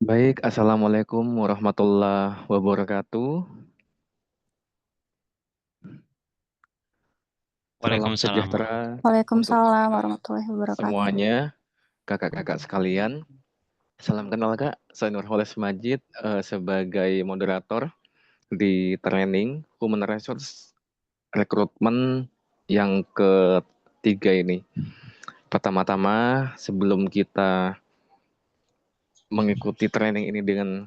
Baik, Assalamualaikum warahmatullahi wabarakatuh. Salam Waalaikumsalam. sejahtera untuk Waalaikumsalam kita warahmatullahi wabarakatuh. semuanya, kakak-kakak sekalian. Salam kenal Kak, saya Nurholis Majid sebagai moderator di training Human Resource Recruitment yang ketiga ini. Pertama-tama, sebelum kita mengikuti training ini dengan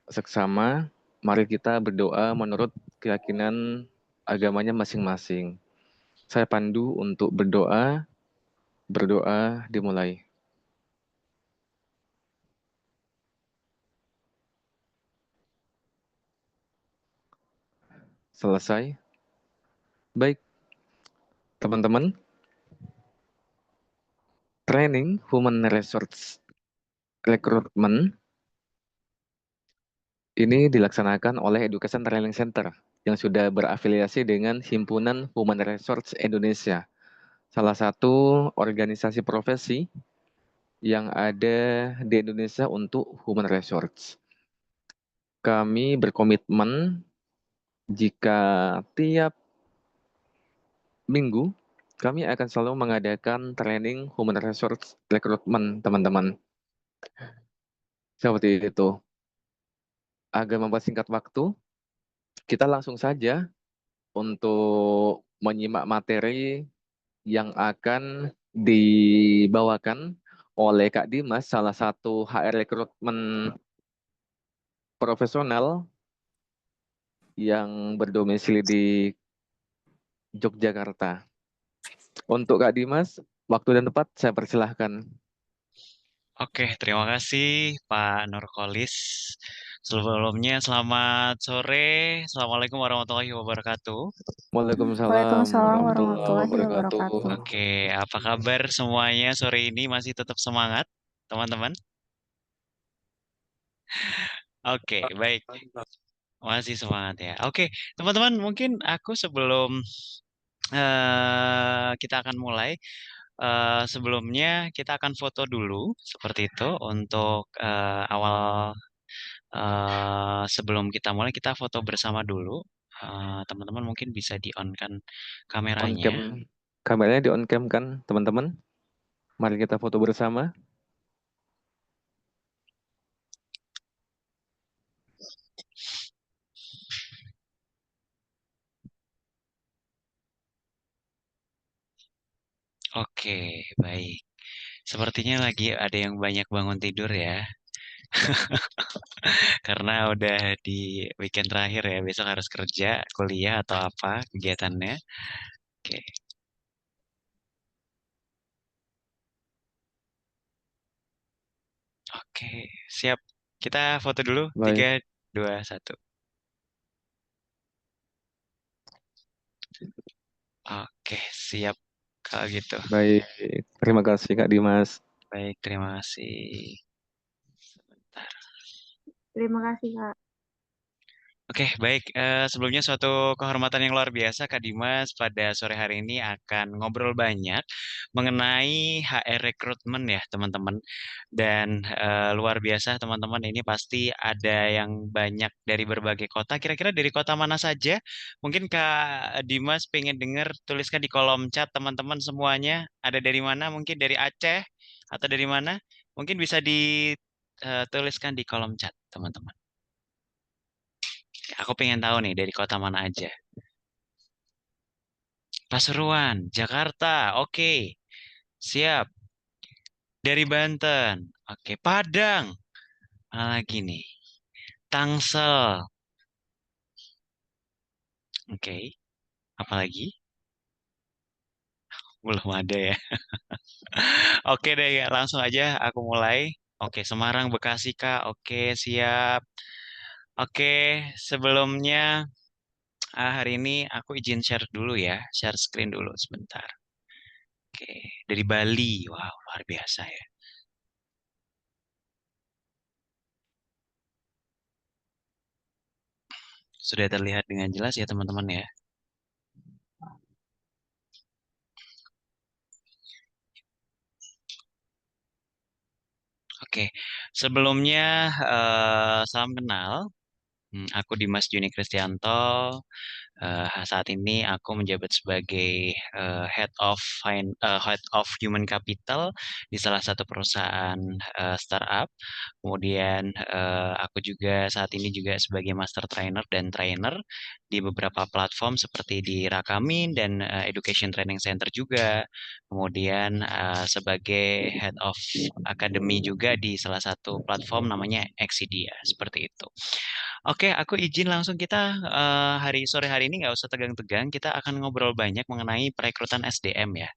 seksama, mari kita berdoa menurut keyakinan agamanya masing-masing. Saya pandu untuk berdoa. Berdoa dimulai. Selesai. Baik, teman-teman. Training Human Resource Recruitment ini dilaksanakan oleh Education Training Center yang sudah berafiliasi dengan Himpunan Human Resource Indonesia, salah satu organisasi profesi yang ada di Indonesia untuk human resource. Kami berkomitmen jika tiap minggu kami akan selalu mengadakan training human resource recruitment, teman-teman. Seperti itu. Agar mempersingkat waktu, kita langsung saja untuk menyimak materi yang akan dibawakan oleh Kak Dimas, salah satu HR rekrutmen profesional yang berdomisili di Yogyakarta. Untuk Kak Dimas, waktu dan tempat saya persilahkan. Oke, terima kasih Pak Nurkolis. Sebelumnya selamat sore. Assalamualaikum warahmatullahi wabarakatuh. Waalaikumsalam Waalaikumsalam warahmatullahi warahmatullahi wabarakatuh. wabarakatuh. Oke, apa kabar semuanya sore ini? Masih tetap semangat, teman-teman? Oke, baik. Masih semangat ya. Oke, teman-teman, mungkin aku sebelum kita akan mulai, sebelumnya kita akan foto dulu seperti itu untuk awal. Sebelum kita mulai, kita foto bersama dulu. Teman-teman mungkin bisa di-on-kan On kameranya. cam, kameranya di on cam kan, teman-teman? Mari kita foto bersama. Oke, baik. Sepertinya lagi ada yang banyak bangun tidur ya, karena udah di weekend terakhir ya. Besok harus kerja, kuliah atau apa kegiatannya. Oke, oke, siap. Kita foto dulu. Baik, 3, 2, 1. Oke, siap. Kalau gitu. baik. Terima kasih Kak Dimas. Baik, terima kasih. Sebentar. Terima kasih, Kak. Oke, baik. Sebelumnya suatu kehormatan yang luar biasa, Kak Dimas, pada sore hari ini akan ngobrol banyak mengenai HR rekrutmen ya, teman-teman. Dan luar biasa, teman-teman, ini pasti ada yang banyak dari berbagai kota. Kira-kira dari kota mana saja? Mungkin Kak Dimas pengen dengar, tuliskan di kolom chat, teman-teman semuanya. Ada dari mana? Mungkin dari Aceh atau dari mana? Mungkin bisa dituliskan di kolom chat, teman-teman. Aku pengen tahu nih dari kota mana aja. Pasuruan, Jakarta, oke. Siap. Dari Banten, oke. Padang, mana lagi nih? Tangsel, oke. Apalagi? Belum ada ya. Oke deh, ya. Langsung aja aku mulai. Oke, Semarang, Bekasi, Kak. Oke, siap. Oke, sebelumnya hari ini aku izin share dulu ya. Share screen dulu sebentar. Oke, dari Bali. Wow, luar biasa ya. Sudah terlihat dengan jelas ya teman-teman ya. Oke, sebelumnya salam kenal. Aku Dimas Juni Kristianto. Saat ini aku menjabat sebagai Head of Human Capital di salah satu perusahaan startup. Kemudian aku juga saat ini juga sebagai Master Trainer dan Trainer di beberapa platform seperti di Rakamin dan Education Training Center juga. Kemudian sebagai Head of Academy juga di salah satu platform namanya Exidia, seperti itu. Oke, aku izin langsung kita sore hari ini nggak usah tegang-tegang, kita akan ngobrol banyak mengenai perekrutan SDM ya.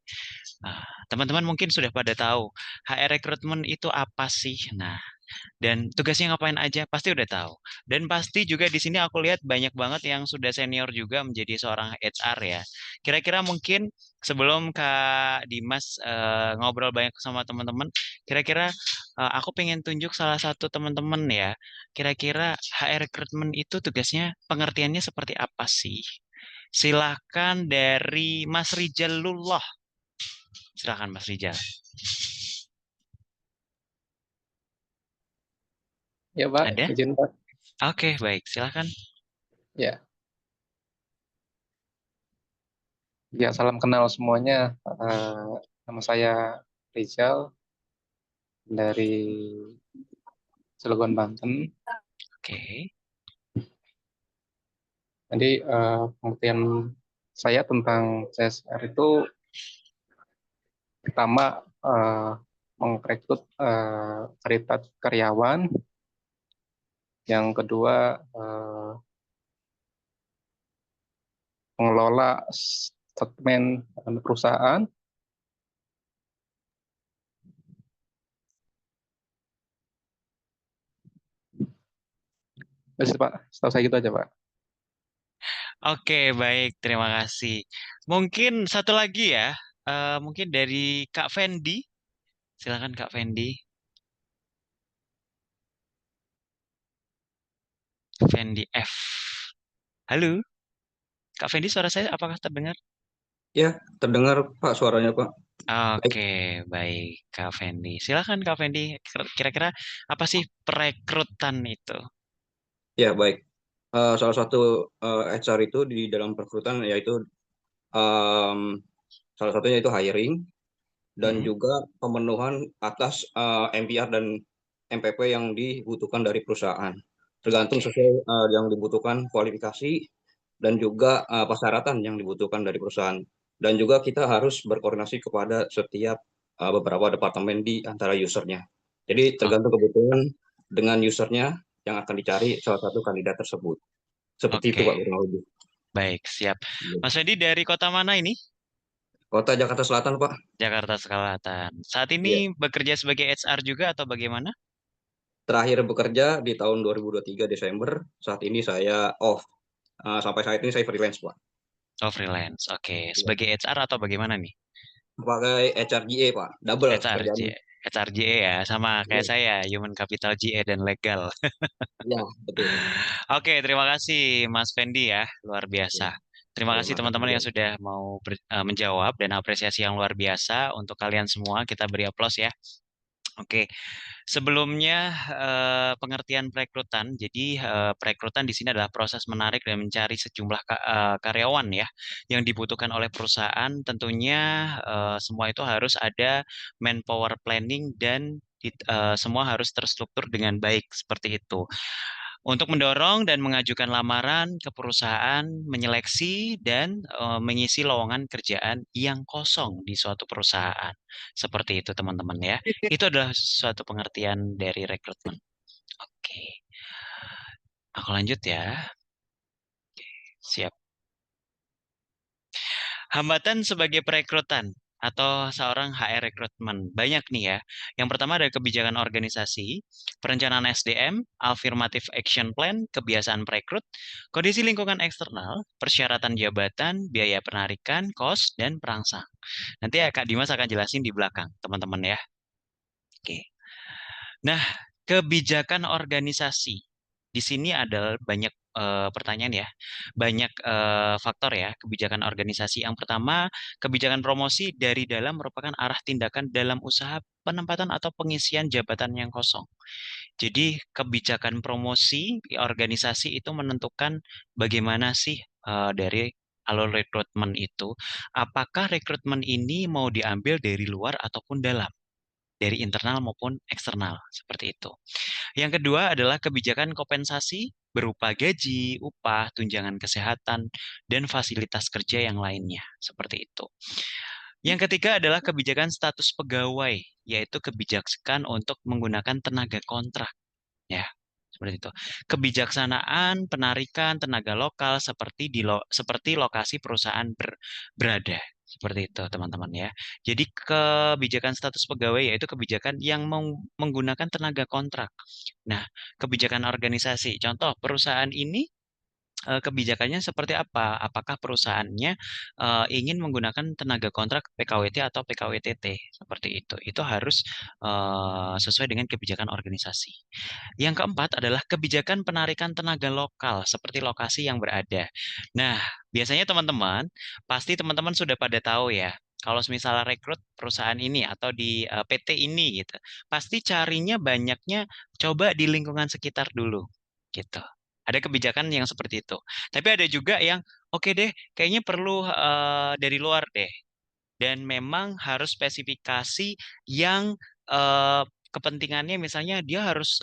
Teman-teman mungkin sudah pada tahu HR rekrutmen itu apa sih? Nah, dan tugasnya ngapain aja pasti udah tahu. Dan pasti juga di sini aku lihat banyak banget yang sudah senior juga menjadi seorang HR ya. Kira-kira mungkin sebelum Kak Dimas ngobrol banyak sama teman-teman, kira-kira aku pengen tunjuk salah satu teman-teman ya. Kira-kira HR recruitment itu tugasnya pengertiannya seperti apa sih? Silakan dari Mas Rijal Lullah. Silakan Mas Rijal. Ya Pak, Ada? izin Pak. Oke, baik. Silakan. Ya, ya salam kenal semuanya. Nama saya Rizal dari Cilegon, Banten. Oke. Jadi pengertian saya tentang CSR itu pertama merekrut karyawan, yang kedua mengelola statement perusahaan. Terus Pak, setahu saya gitu aja Pak. Oke, baik. Terima kasih. Mungkin satu lagi ya. Mungkin dari Kak Fendi. Silakan Kak Fendi. Fendi F. Halo, Kak Fendi, suara saya apakah terdengar? Ya, terdengar Pak suaranya Pak. Baik. Oke, baik Kak Fendi. Silakan Kak Fendi. Kira-kira apa sih perekrutan itu? Ya, baik. Salah satu HR itu di dalam perekrutan yaitu em, salah satunya itu hiring dan Hmm, juga pemenuhan atas MPR dan MPP yang dibutuhkan dari perusahaan. Tergantung Oke, sesuai yang dibutuhkan kualifikasi dan juga persyaratan yang dibutuhkan dari perusahaan. Dan juga kita harus berkoordinasi kepada setiap beberapa departemen di antara usernya. Jadi o- tergantung kebutuhan dengan usernya yang akan dicari salah satu kandidat tersebut. Seperti itu oke, Pak kurang lebih. baik, siap. Mas Fendi dari kota mana ini? Kota Jakarta Selatan Pak. Jakarta Selatan. Saat ini Iya. bekerja sebagai HR juga atau bagaimana? Terakhir bekerja di tahun 2023 Desember. Saat ini saya off. Sampai saat ini saya freelance Pak. Oh, freelance. Oke, Iya. sebagai HR atau bagaimana nih? Sebagai HRGA Pak. Double HRJ, kerjaan. HRGE ya, sama kayak Iya. saya, Human Capital GE dan Legal. Iya, betul. Oke, terima kasih Mas Fendi ya, luar biasa. Iya. Terima Iya, kasih makasih teman-teman juga. yang sudah mau menjawab dan apresiasi yang luar biasa untuk kalian semua. Kita beri aplaus ya. Oke, sebelumnya pengertian perekrutan. Jadi perekrutan di sini adalah proses menarik dan mencari sejumlah karyawan ya yang dibutuhkan oleh perusahaan. Tentunya semua itu harus ada manpower planning dan semua harus terstruktur dengan baik seperti itu. Untuk mendorong dan mengajukan lamaran ke perusahaan, menyeleksi dan mengisi lowongan kerjaan yang kosong di suatu perusahaan. Seperti itu teman-teman ya. Itu adalah suatu pengertian dari rekrutmen. Oke, aku lanjut ya. Siap. Hambatan sebagai perekrutan atau seorang HR rekrutmen. Banyak nih ya. Yang pertama ada kebijakan organisasi, perencanaan SDM, affirmative action plan, kebiasaan perekrut, kondisi lingkungan eksternal, persyaratan jabatan, biaya penarikan, kos, dan perangsang. Nanti ya Kak Dimas akan jelasin di belakang, teman-teman ya. Oke. Nah, kebijakan organisasi. Di sini adalah banyak pertanyaan ya. Banyak faktor ya kebijakan organisasi. Yang pertama, kebijakan promosi dari dalam merupakan arah tindakan dalam usaha penempatan atau pengisian jabatan yang kosong. Jadi kebijakan promosi organisasi itu menentukan bagaimana sih dari alur rekrutmen itu, apakah rekrutmen ini mau diambil dari luar ataupun dalam, dari internal maupun eksternal, seperti itu. Yang kedua adalah kebijakan kompensasi berupa gaji, upah, tunjangan kesehatan, dan fasilitas kerja yang lainnya, seperti itu. Yang ketiga adalah kebijakan status pegawai, yaitu kebijakan untuk menggunakan tenaga kontrak. Ya, seperti itu. Kebijaksanaan penarikan tenaga lokal seperti lokasi perusahaan berada. Seperti itu, teman-teman ya. Jadi kebijakan status pegawai yaitu kebijakan yang menggunakan tenaga kontrak. Nah, kebijakan organisasi. Contoh, perusahaan ini kebijakannya seperti apa? Apakah perusahaannya ingin menggunakan tenaga kontrak PKWT atau PKWTT seperti itu? Itu harus sesuai dengan kebijakan organisasi. Yang keempat adalah kebijakan penarikan tenaga lokal seperti lokasi yang berada. Nah, biasanya teman-teman pasti teman-teman sudah pada tahu ya. Kalau misalnya rekrut perusahaan ini atau di PT ini gitu, pasti carinya banyaknya coba di lingkungan sekitar dulu gitu. Ada kebijakan yang seperti itu. Tapi ada juga yang oke deh, kayaknya perlu dari luar deh. Dan memang harus spesifikasi yang eh, kepentingannya misalnya dia harus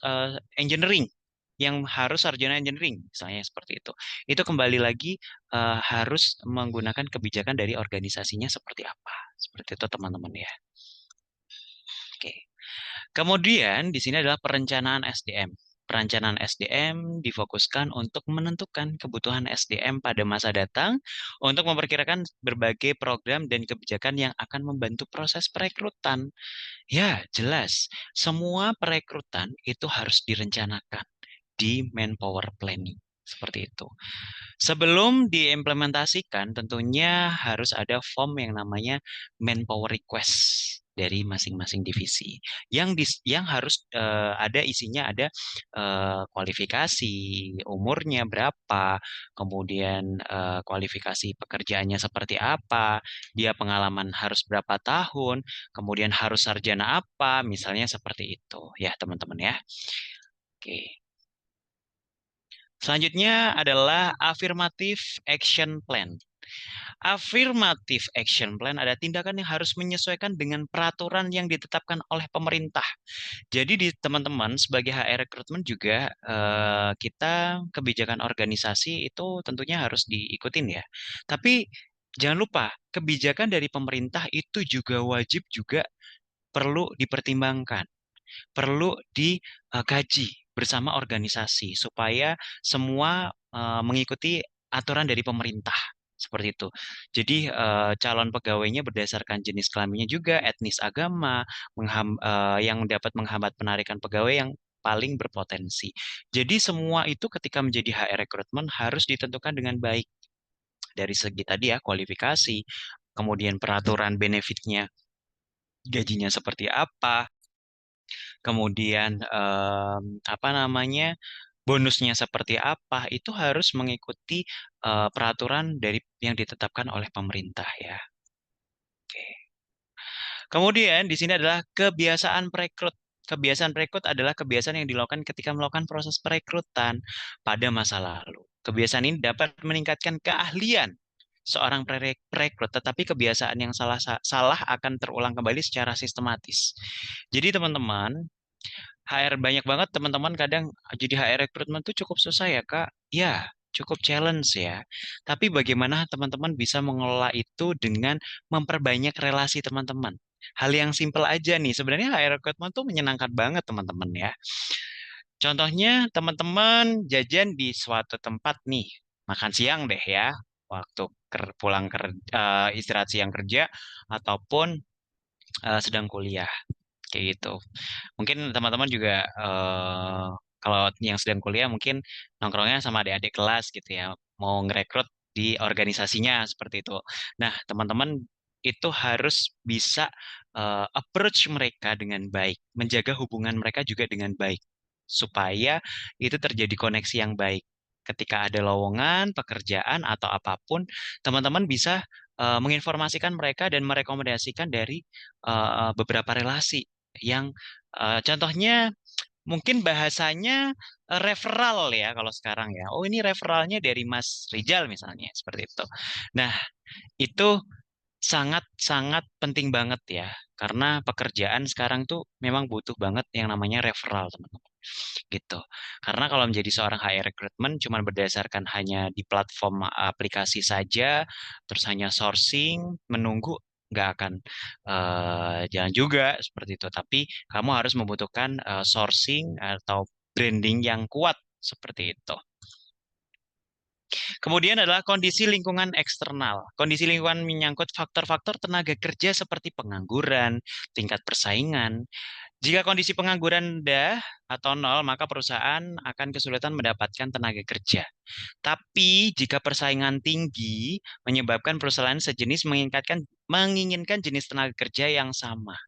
engineering, yang harus sarjana engineering, misalnya seperti itu. Itu kembali lagi harus menggunakan kebijakan dari organisasinya seperti apa. Seperti itu teman-teman ya. Oke. Kemudian di sini adalah perencanaan SDM. Perencanaan SDM difokuskan untuk menentukan kebutuhan SDM pada masa datang untuk memperkirakan berbagai program dan kebijakan yang akan membantu proses perekrutan. Ya, jelas. Semua perekrutan itu harus direncanakan di manpower planning. Seperti itu. Sebelum diimplementasikan, tentunya harus ada form yang namanya manpower request dari masing-masing divisi. Yang harus ada isinya ada kualifikasi, umurnya berapa, kemudian kualifikasi pekerjaannya seperti apa, dia pengalaman harus berapa tahun, kemudian harus sarjana apa, misalnya seperti itu ya teman-teman ya. Oke. Selanjutnya adalah affirmative action plan. Affirmative action plan ada tindakan yang harus menyesuaikan dengan peraturan yang ditetapkan oleh pemerintah. Jadi di teman-teman sebagai HR recruitment juga kita kebijakan organisasi itu tentunya harus diikutin ya. Tapi jangan lupa kebijakan dari pemerintah itu juga wajib juga perlu dipertimbangkan, perlu dikaji bersama organisasi supaya semua mengikuti aturan dari pemerintah. Seperti itu. Jadi calon pegawainya berdasarkan jenis kelaminnya juga, etnis, agama, yang dapat menghambat penarikan pegawai yang paling berpotensi. Jadi semua itu ketika menjadi HR rekrutmen harus ditentukan dengan baik. Dari segi tadi ya, kualifikasi, kemudian peraturan benefitnya, gajinya seperti apa, kemudian apa namanya, bonusnya seperti apa, itu harus mengikuti peraturan dari yang ditetapkan oleh pemerintah ya. Oke. Kemudian di sini adalah kebiasaan perekrut. Kebiasaan perekrut adalah kebiasaan yang dilakukan ketika melakukan proses perekrutan pada masa lalu. Kebiasaan ini dapat meningkatkan keahlian seorang perekrut, tetapi kebiasaan yang salah akan terulang kembali secara sistematis. Jadi teman-teman, HR banyak banget teman-teman kadang jadi HR rekrutmen tuh cukup susah ya Kak. Ya, cukup challenge ya. Tapi bagaimana teman-teman bisa mengelola itu dengan memperbanyak relasi teman-teman. Hal yang simpel aja nih. Sebenarnya HR rekrutmen tuh menyenangkan banget teman-teman ya. Contohnya teman-teman jajan di suatu tempat nih. Makan siang deh ya. Waktu pulang istirahat siang kerja ataupun sedang kuliah. Kayak gitu. Mungkin teman-teman juga kalau yang sedang kuliah mungkin nongkrongnya sama adik-adik kelas gitu ya, mau ngerekrut di organisasinya seperti itu. Nah, teman-teman itu harus bisa approach mereka dengan baik, menjaga hubungan mereka juga dengan baik, supaya itu terjadi koneksi yang baik. ketika ada lowongan, pekerjaan atau apapun, teman-teman bisa menginformasikan mereka dan merekomendasikan dari beberapa relasi yang contohnya mungkin bahasanya referral ya kalau sekarang ya. Oh ini referralnya dari Mas Rizal misalnya seperti itu. Nah itu sangat-sangat penting banget ya, karena pekerjaan sekarang tuh memang butuh banget yang namanya referral, teman-teman. Gitu. Karena kalau menjadi seorang HR recruitment cuma berdasarkan hanya di platform aplikasi saja, terus hanya sourcing, menunggu nggak akan jalan juga seperti itu. Tapi kamu harus membutuhkan sourcing atau branding yang kuat seperti itu. Kemudian adalah kondisi lingkungan eksternal. Kondisi lingkungan menyangkut faktor-faktor tenaga kerja seperti pengangguran, tingkat persaingan. Jika kondisi pengangguran rendah atau nol, maka perusahaan akan kesulitan mendapatkan tenaga kerja. Tapi jika persaingan tinggi menyebabkan perusahaan sejenis menginginkan jenis tenaga kerja yang sama.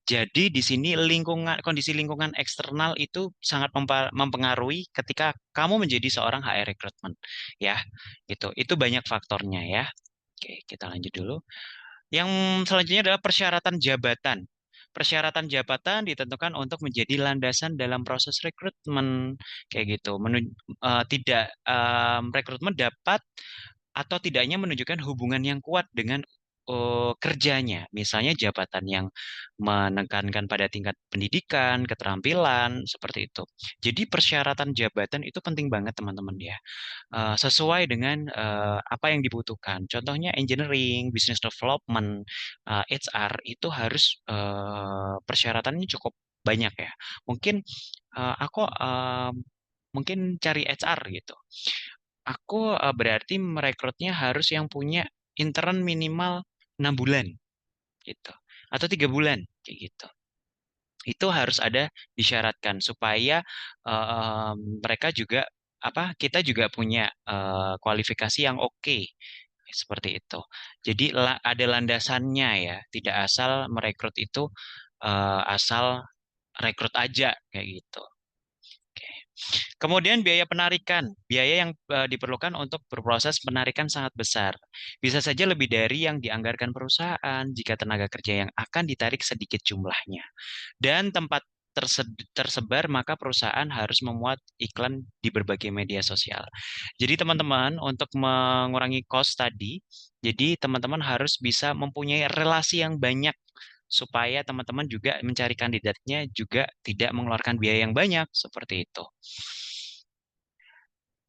Jadi di sini kondisi lingkungan eksternal itu sangat mempengaruhi ketika kamu menjadi seorang HR recruitment, ya, gitu. Itu banyak faktornya ya. Oke, kita lanjut dulu. Yang selanjutnya adalah persyaratan jabatan. Persyaratan jabatan ditentukan untuk menjadi landasan dalam proses rekrutmen, kayak gitu. Tidak rekrutmen dapat atau tidaknya menunjukkan hubungan yang kuat dengan kerjanya. Misalnya jabatan yang menekankan pada tingkat pendidikan, keterampilan, seperti itu. Jadi persyaratan jabatan itu penting banget teman-teman ya. Sesuai dengan apa yang dibutuhkan. Contohnya engineering, business development, HR itu harus persyaratannya cukup banyak ya. Mungkin aku mungkin cari HR gitu. Aku berarti merekrutnya harus yang punya intern minimal 6 bulan gitu atau 3 bulan kayak gitu. Itu harus ada disyaratkan supaya mereka juga kita juga punya kualifikasi yang oke seperti itu. Jadi ada landasannya ya, tidak asal merekrut itu asal rekrut aja kayak gitu. Oke. Kemudian biaya penarikan, biaya yang diperlukan untuk berproses penarikan sangat besar. Bisa saja lebih dari yang dianggarkan perusahaan jika tenaga kerja yang akan ditarik sedikit jumlahnya. Dan tempat tersebar, maka perusahaan harus memuat iklan di berbagai media sosial. Jadi teman-teman, untuk mengurangi cost tadi, jadi teman-teman harus bisa mempunyai relasi yang banyak supaya teman-teman juga mencari kandidatnya juga tidak mengeluarkan biaya yang banyak seperti itu.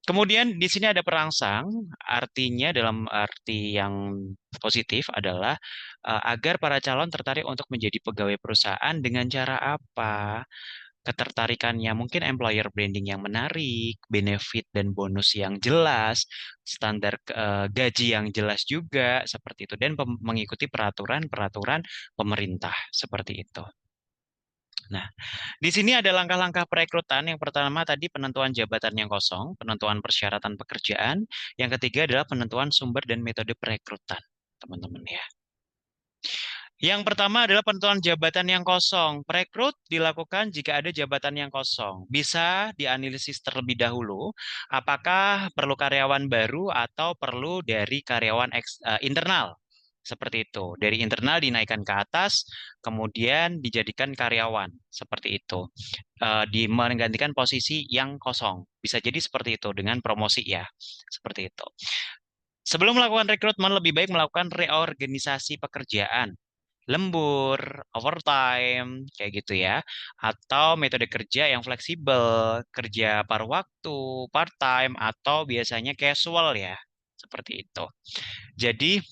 Kemudian di sini ada perangsang, artinya dalam arti yang positif adalah agar para calon tertarik untuk menjadi pegawai perusahaan dengan cara apa? Ketertarikannya mungkin employer branding yang menarik, benefit dan bonus yang jelas, standar gaji yang jelas juga seperti itu dan mengikuti peraturan-peraturan pemerintah seperti itu. Nah, di sini ada langkah-langkah perekrutan. Yang pertama tadi penentuan jabatan yang kosong, penentuan persyaratan pekerjaan. Yang ketiga adalah penentuan sumber dan metode perekrutan, teman-teman ya. Yang pertama adalah penentuan jabatan yang kosong. Perekrut dilakukan jika ada jabatan yang kosong. Bisa dianalisis terlebih dahulu apakah perlu karyawan baru atau perlu dari karyawan internal. Seperti itu. Dari internal dinaikkan ke atas, kemudian dijadikan karyawan. Seperti itu. Menggantikan posisi yang kosong. Bisa jadi seperti itu dengan promosi ya. Seperti itu. Sebelum melakukan rekrutmen, lebih baik melakukan reorganisasi pekerjaan. Lembur, overtime, kayak gitu ya. Atau metode kerja yang fleksibel, kerja paruh waktu, part-time, atau biasanya casual ya. Seperti itu. Jadi,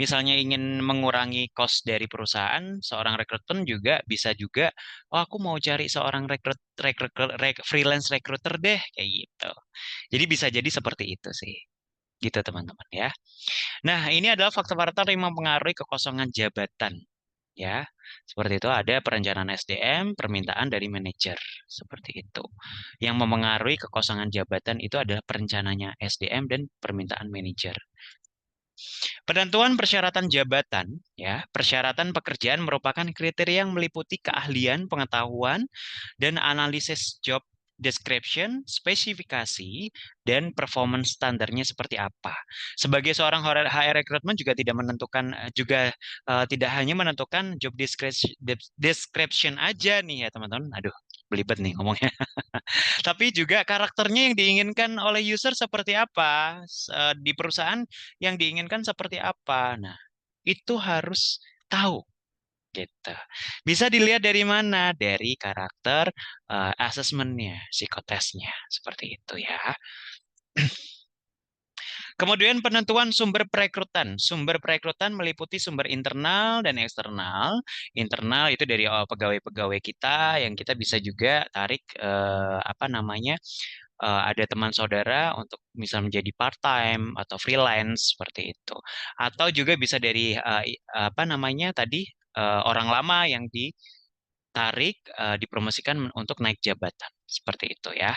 misalnya ingin mengurangi cost dari perusahaan, seorang rekrutmen juga bisa juga, oh aku mau cari seorang freelance recruiter deh, kayak gitu. Jadi bisa jadi seperti itu sih. Gitu teman-teman ya. Nah, ini adalah faktor-faktor yang mempengaruhi kekosongan jabatan. Ya, seperti itu ada perencanaan SDM, permintaan dari manajer. Seperti itu. Yang memengaruhi kekosongan jabatan itu adalah perencananya SDM dan permintaan manajer. Penentuan persyaratan jabatan, ya, persyaratan pekerjaan merupakan kriteria yang meliputi keahlian, pengetahuan, dan analisis job description, spesifikasi, dan performance standarnya seperti apa. Sebagai seorang HR recruitment juga tidak menentukan tidak hanya menentukan job description aja nih ya teman-teman. Aduh, belibet nih ngomongnya. Tapi juga karakternya yang diinginkan oleh user seperti apa, di perusahaan yang diinginkan seperti apa. Nah, itu harus tahu gitu. Bisa dilihat dari mana? Dari karakter asesmennya, psikotesnya, seperti itu ya. Kemudian penentuan sumber perekrutan. Sumber perekrutan meliputi sumber internal dan eksternal. Internal itu dari pegawai-pegawai kita yang kita bisa juga tarik ada teman saudara untuk misal menjadi part time atau freelance seperti itu. Atau juga bisa dari orang lama yang ditarik dipromosikan untuk naik jabatan seperti itu ya.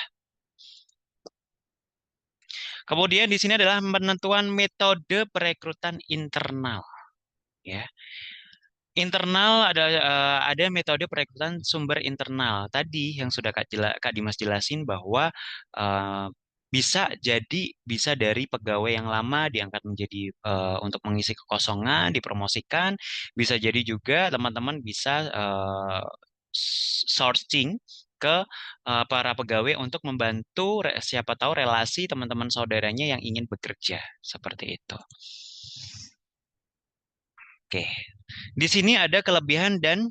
Kemudian di sini adalah penentuan metode perekrutan internal. Ya, internal ada metode perekrutan sumber internal. Tadi yang sudah Kak Dimas jelasin bahwa bisa dari pegawai yang lama diangkat menjadi untuk mengisi kekosongan, dipromosikan. Bisa jadi juga teman-teman bisa sourcing ke para pegawai untuk membantu siapa tahu relasi teman-teman saudaranya yang ingin bekerja seperti itu. Oke, di sini ada kelebihan dan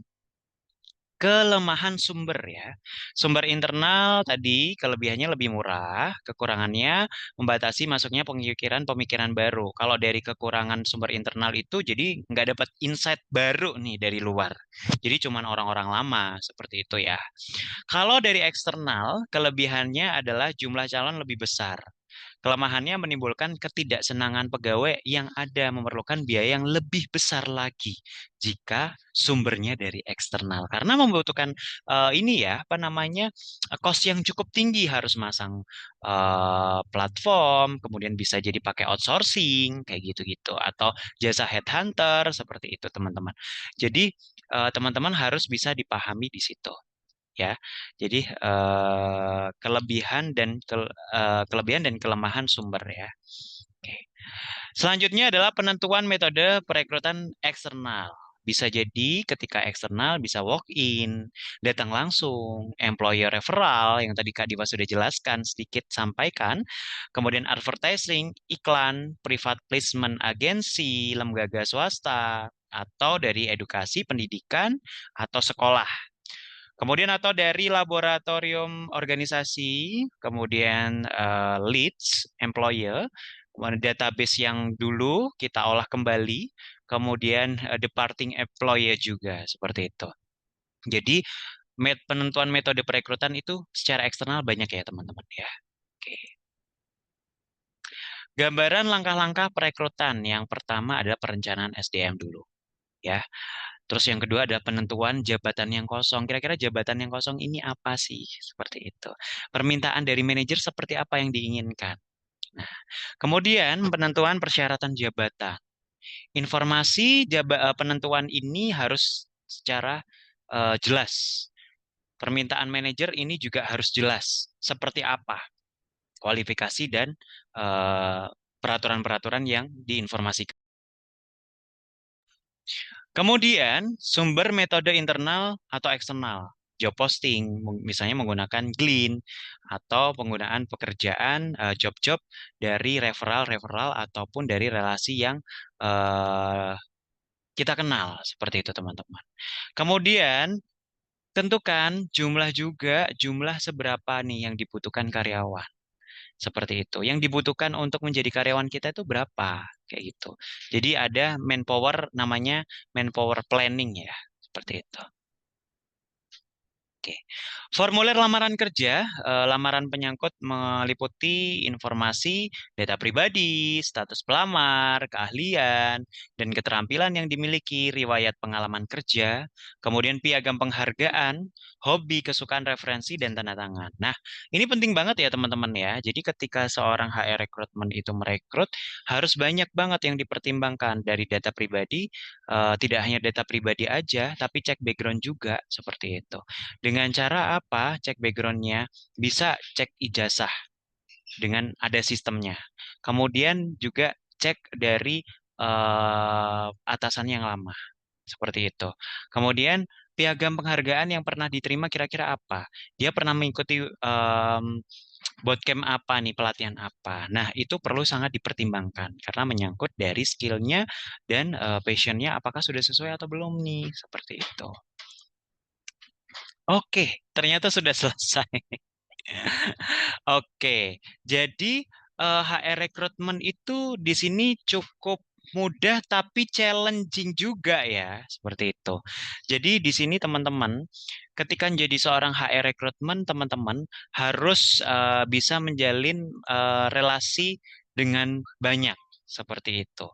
kelemahan sumber ya. Sumber internal tadi kelebihannya lebih murah, kekurangannya membatasi masuknya pemikiran baru. Kalau dari kekurangan sumber internal itu jadi nggak dapat insight baru nih dari luar. Jadi cuman orang-orang lama seperti itu ya. Kalau dari eksternal, kelebihannya adalah jumlah calon lebih besar. Kelemahannya menimbulkan ketidaksenangan pegawai yang ada memerlukan biaya yang lebih besar lagi jika sumbernya dari eksternal. Karena membutuhkan cost yang cukup tinggi, harus masang platform, kemudian bisa jadi pakai outsourcing kayak gitu-gitu atau jasa headhunter seperti itu teman-teman. Jadi teman-teman harus bisa dipahami di situ. Ya, jadi kelebihan dan kelemahan sumber ya. Oke. Selanjutnya adalah penentuan metode perekrutan eksternal. Bisa jadi ketika eksternal bisa walk-in, datang langsung, employer referral yang tadi Kak Diva sudah jelaskan sedikit sampaikan, kemudian advertising, iklan, private placement agensi, lembaga swasta, atau dari edukasi, pendidikan, atau sekolah. Kemudian atau dari laboratorium organisasi, kemudian leads, employer, kemudian database yang dulu kita olah kembali, kemudian departing employer juga, seperti itu. Jadi penentuan metode perekrutan itu secara eksternal banyak ya teman-teman ya. Oke. Gambaran langkah-langkah perekrutan. Yang pertama adalah perencanaan SDM dulu. Ya. Terus yang kedua ada penentuan jabatan yang kosong. Kira-kira jabatan yang kosong ini apa sih? Seperti itu. Permintaan dari manajer seperti apa yang diinginkan. Nah, kemudian penentuan persyaratan jabatan. Informasi penentuan ini harus secara jelas. Permintaan manajer ini juga harus jelas. Seperti apa kualifikasi dan peraturan-peraturan yang diinformasikan. Kemudian, sumber metode internal atau eksternal. Job posting, misalnya menggunakan Glean, atau penggunaan pekerjaan, job-job dari referral ataupun dari relasi yang kita kenal. Seperti itu, teman-teman. Kemudian, tentukan jumlah seberapa nih yang dibutuhkan karyawan. Seperti itu. Yang dibutuhkan untuk menjadi karyawan kita itu berapa? Kayak gitu. Jadi ada namanya manpower planning ya. Seperti itu. Oke. Formulir lamaran kerja, lamaran penyangkut meliputi informasi data pribadi, status pelamar, keahlian, dan keterampilan yang dimiliki, riwayat pengalaman kerja, kemudian piagam penghargaan, hobi, kesukaan, referensi, dan tanda tangan. Nah, ini penting banget ya teman-teman ya. Jadi ketika seorang HR rekrutmen itu merekrut, harus banyak banget yang dipertimbangkan dari data pribadi, tidak hanya data pribadi aja, tapi cek background juga seperti itu. Dengan cara apa? Cek backgroundnya, bisa cek ijazah dengan ada sistemnya. Kemudian juga cek dari atasan yang lama, seperti itu. Kemudian piagam penghargaan yang pernah diterima kira-kira apa? Dia pernah mengikuti bootcamp apa nih, pelatihan apa? Nah, itu perlu sangat dipertimbangkan karena menyangkut dari skillnya dan passionnya apakah sudah sesuai atau belum nih, seperti itu. Oke, ternyata sudah selesai. Oke, jadi HR rekrutmen itu di sini cukup mudah tapi challenging juga ya, seperti itu. Jadi di sini teman-teman, ketika menjadi seorang HR rekrutmen, teman-teman harus bisa menjalin relasi dengan banyak, seperti itu.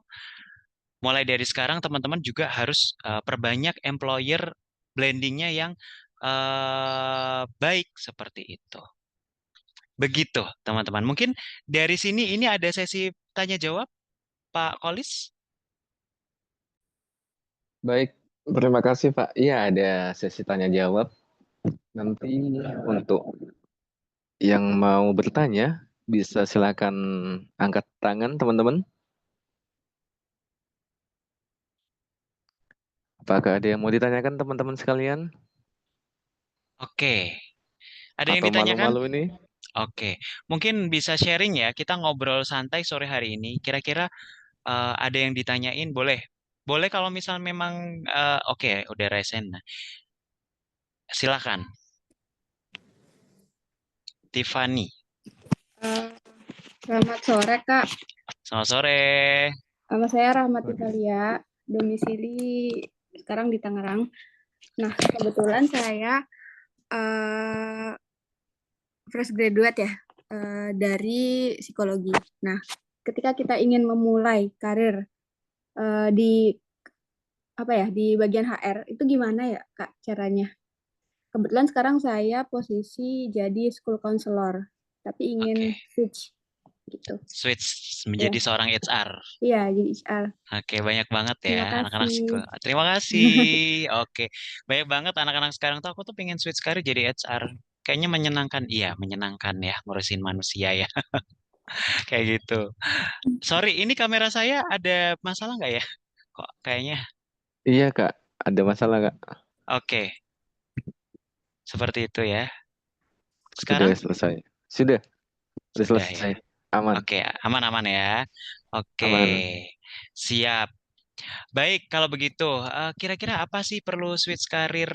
Mulai dari sekarang teman-teman juga harus perbanyak employer blendingnya yang baik, seperti itu. Begitu, teman-teman. Mungkin dari sini ini ada sesi tanya jawab, Pak Kolis. Baik, terima kasih Pak. Iya, ada sesi tanya jawab. Nanti untuk yang mau bertanya, bisa silakan angkat tangan teman-teman. Apakah ada yang mau ditanyakan teman-teman sekalian? Oke. Ada yang Atau ditanyakan? malu-malu ini? Oke. Mungkin bisa sharing ya. Kita ngobrol santai sore hari ini. Kira-kira ada yang ditanyain? Boleh. Boleh kalau misal memang oke, udah resen. Nah, silakan. Tiffany. Selamat sore, Kak. Selamat sore. Nama saya Rahmati Thalia, domisili sekarang di Tangerang. Nah, kebetulan saya fresh graduate ya dari psikologi. Nah, ketika kita ingin memulai karir di di bagian HR itu gimana ya, Kak, caranya? Kebetulan sekarang saya posisi jadi school counselor, tapi ingin Oke. switch gitu. Switch menjadi seorang HR. Iya, jadi HR. Oke, banyak banget Terima ya anak-anak kasih. Terima kasih. Oke, banyak banget anak-anak sekarang tuh aku tuh pengen switch karir jadi HR. Kayaknya menyenangkan, iya menyenangkan ya ngurusin manusia ya, kayak gitu. Sorry, ini kamera saya ada masalah nggak ya? Kok kayaknya? Iya Kak, ada masalah Kak? Oke, seperti itu ya. Sudah Sekarang? selesai. Sudah Sudah ya. selesai. Aman, Oke, aman-aman ya. Oke, aman. siap. Baik, kalau begitu, kira-kira apa sih perlu switch karir?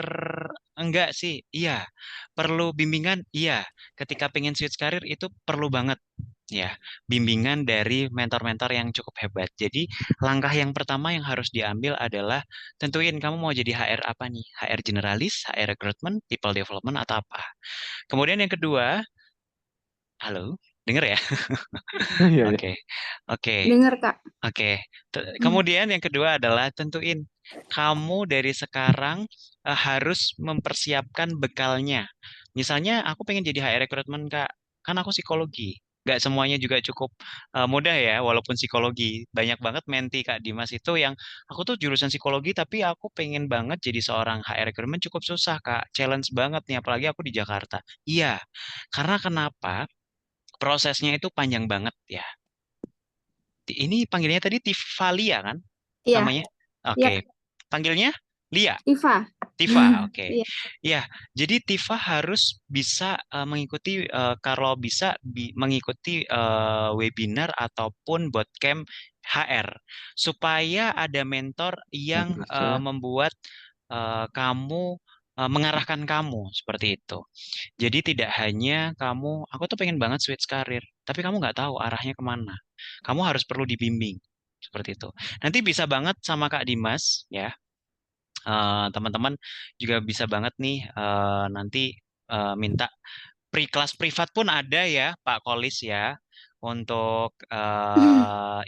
Enggak sih, iya. Perlu bimbingan? Iya. Ketika pengen switch karir itu perlu banget, ya. Bimbingan dari mentor-mentor yang cukup hebat. Jadi, langkah yang pertama yang harus diambil adalah tentuin kamu mau jadi HR apa nih? HR generalis, HR recruitment, people development, atau apa? Kemudian yang kedua, halo, denger ya? Iya, iya. Oke, oke. Dengar, Kak. Oke, kemudian yang kedua adalah tentuin kamu dari sekarang harus mempersiapkan bekalnya. Misalnya aku pengen jadi HR recruitment Kak, kan aku psikologi. Gak semuanya juga cukup mudah ya, walaupun psikologi. Banyak banget menti Kak Dimas itu yang aku tuh jurusan psikologi tapi aku pengen banget jadi seorang HR recruitment cukup susah Kak. Challenge banget nih, apalagi aku di Jakarta. Iya, karena kenapa? Prosesnya itu panjang banget ya. Ini panggilnya tadi Tifalia kan Iya, namanya? iya, Oke. Panggilnya Lia. Iva. Tifa, oke. Iya. Ya, jadi Tifa harus bisa mengikuti kalau bisa mengikuti webinar ataupun bootcamp HR supaya ada mentor yang Bisa. membuat kamu mengarahkan kamu seperti itu. Jadi tidak hanya kamu, aku tuh pengen banget switch karir, tapi kamu nggak tahu arahnya kemana. Kamu harus perlu dibimbing seperti itu. Nanti bisa banget sama Kak Dimas ya. Teman-teman juga bisa banget nih nanti minta kelas privat pun ada ya Pak Kolis ya untuk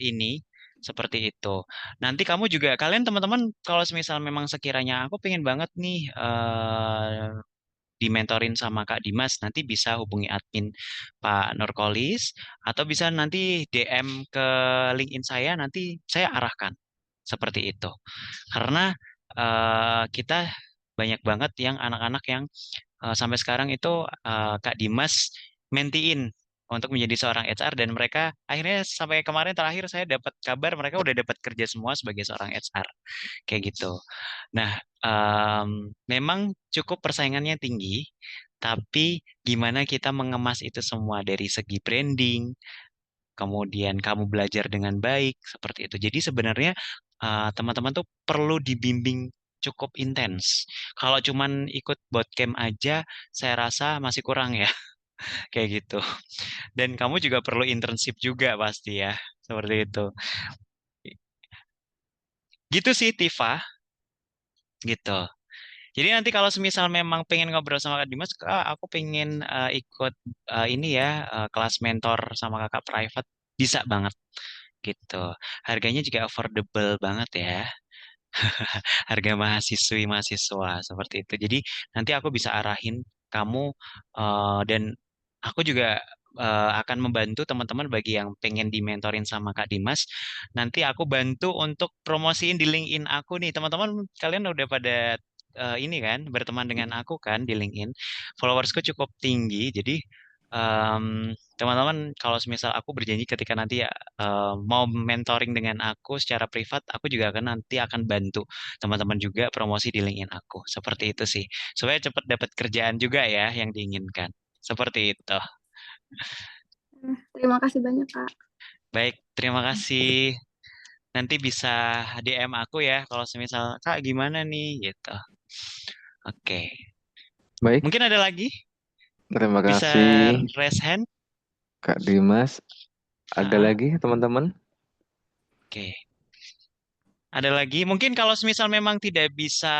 ini seperti itu. Nanti kamu juga kalian teman-teman kalau misal memang sekiranya aku pengen banget nih dimentorin sama Kak Dimas, nanti bisa hubungi admin Pak Nurkolis atau bisa nanti DM ke LinkedIn saya, nanti saya arahkan seperti itu. Karena kita banyak banget yang anak-anak yang sampai sekarang itu Kak Dimas mentiin untuk menjadi seorang HR dan mereka akhirnya sampai kemarin terakhir saya dapat kabar mereka udah dapat kerja semua sebagai seorang HR kayak gitu. Nah, memang cukup persaingannya tinggi, tapi gimana kita mengemas itu semua dari segi branding, kemudian kamu belajar dengan baik seperti itu. Jadi sebenarnya teman-teman tuh perlu dibimbing cukup intens. Kalau cuman ikut bootcamp aja, saya rasa masih kurang ya, kayak gitu. Dan kamu juga perlu internship juga pasti ya, seperti itu. Gitu sih, Tifa, gitu. Jadi nanti kalau semisal memang pengen ngobrol sama Kak Dimas, Kak, aku pengen ikut ini ya, kelas mentor sama kakak private, bisa banget gitu. Harganya juga affordable banget ya. Harga mahasiswa seperti itu. Jadi nanti aku bisa arahin kamu dan aku juga akan membantu teman-teman bagi yang pengen dimentorin sama Kak Dimas. Nanti aku bantu untuk promosiin di LinkedIn aku nih. Teman-teman kalian udah pada ini kan berteman dengan aku kan di LinkedIn. Followersku cukup tinggi. Jadi teman-teman kalau semisal aku berjanji ketika nanti mau mentoring dengan aku secara privat, aku juga akan nanti akan bantu teman-teman juga promosi di LinkedIn aku. Seperti itu sih. Supaya cepat dapat kerjaan juga ya yang diinginkan. Seperti itu. Terima kasih banyak, Kak. Baik, terima kasih. Nanti bisa DM aku ya kalau semisal Kak gimana nih gitu. Oke. Baik, Mungkin ada lagi? terima Bisa kasih raise hand? Kak Dimas. Ada Ah, lagi teman-teman? oke. Ada lagi? Mungkin kalau semisal memang tidak bisa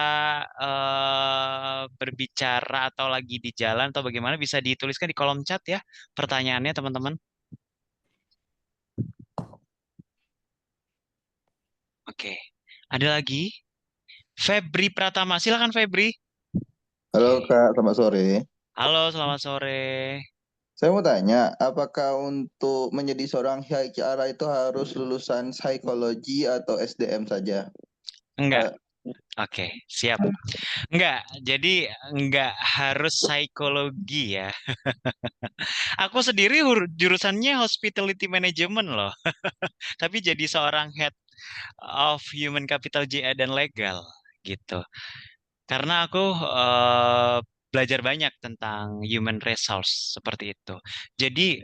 berbicara atau lagi di jalan atau bagaimana bisa dituliskan di kolom chat ya pertanyaannya teman-teman. Oke. Ada lagi? Febri Pratama. Silakan Febri. Halo Oke. Kak, selamat sore. Halo, selamat sore. Saya mau tanya, apakah untuk menjadi seorang HR itu harus lulusan psikologi atau SDM saja? Enggak. Eh, Oke, siap. Enggak. Jadi enggak harus psikologi ya. Aku sendiri jurusannya hospitality management loh. Tapi jadi seorang head of human capital JA dan legal gitu. Karena aku belajar banyak tentang human resource seperti itu. Jadi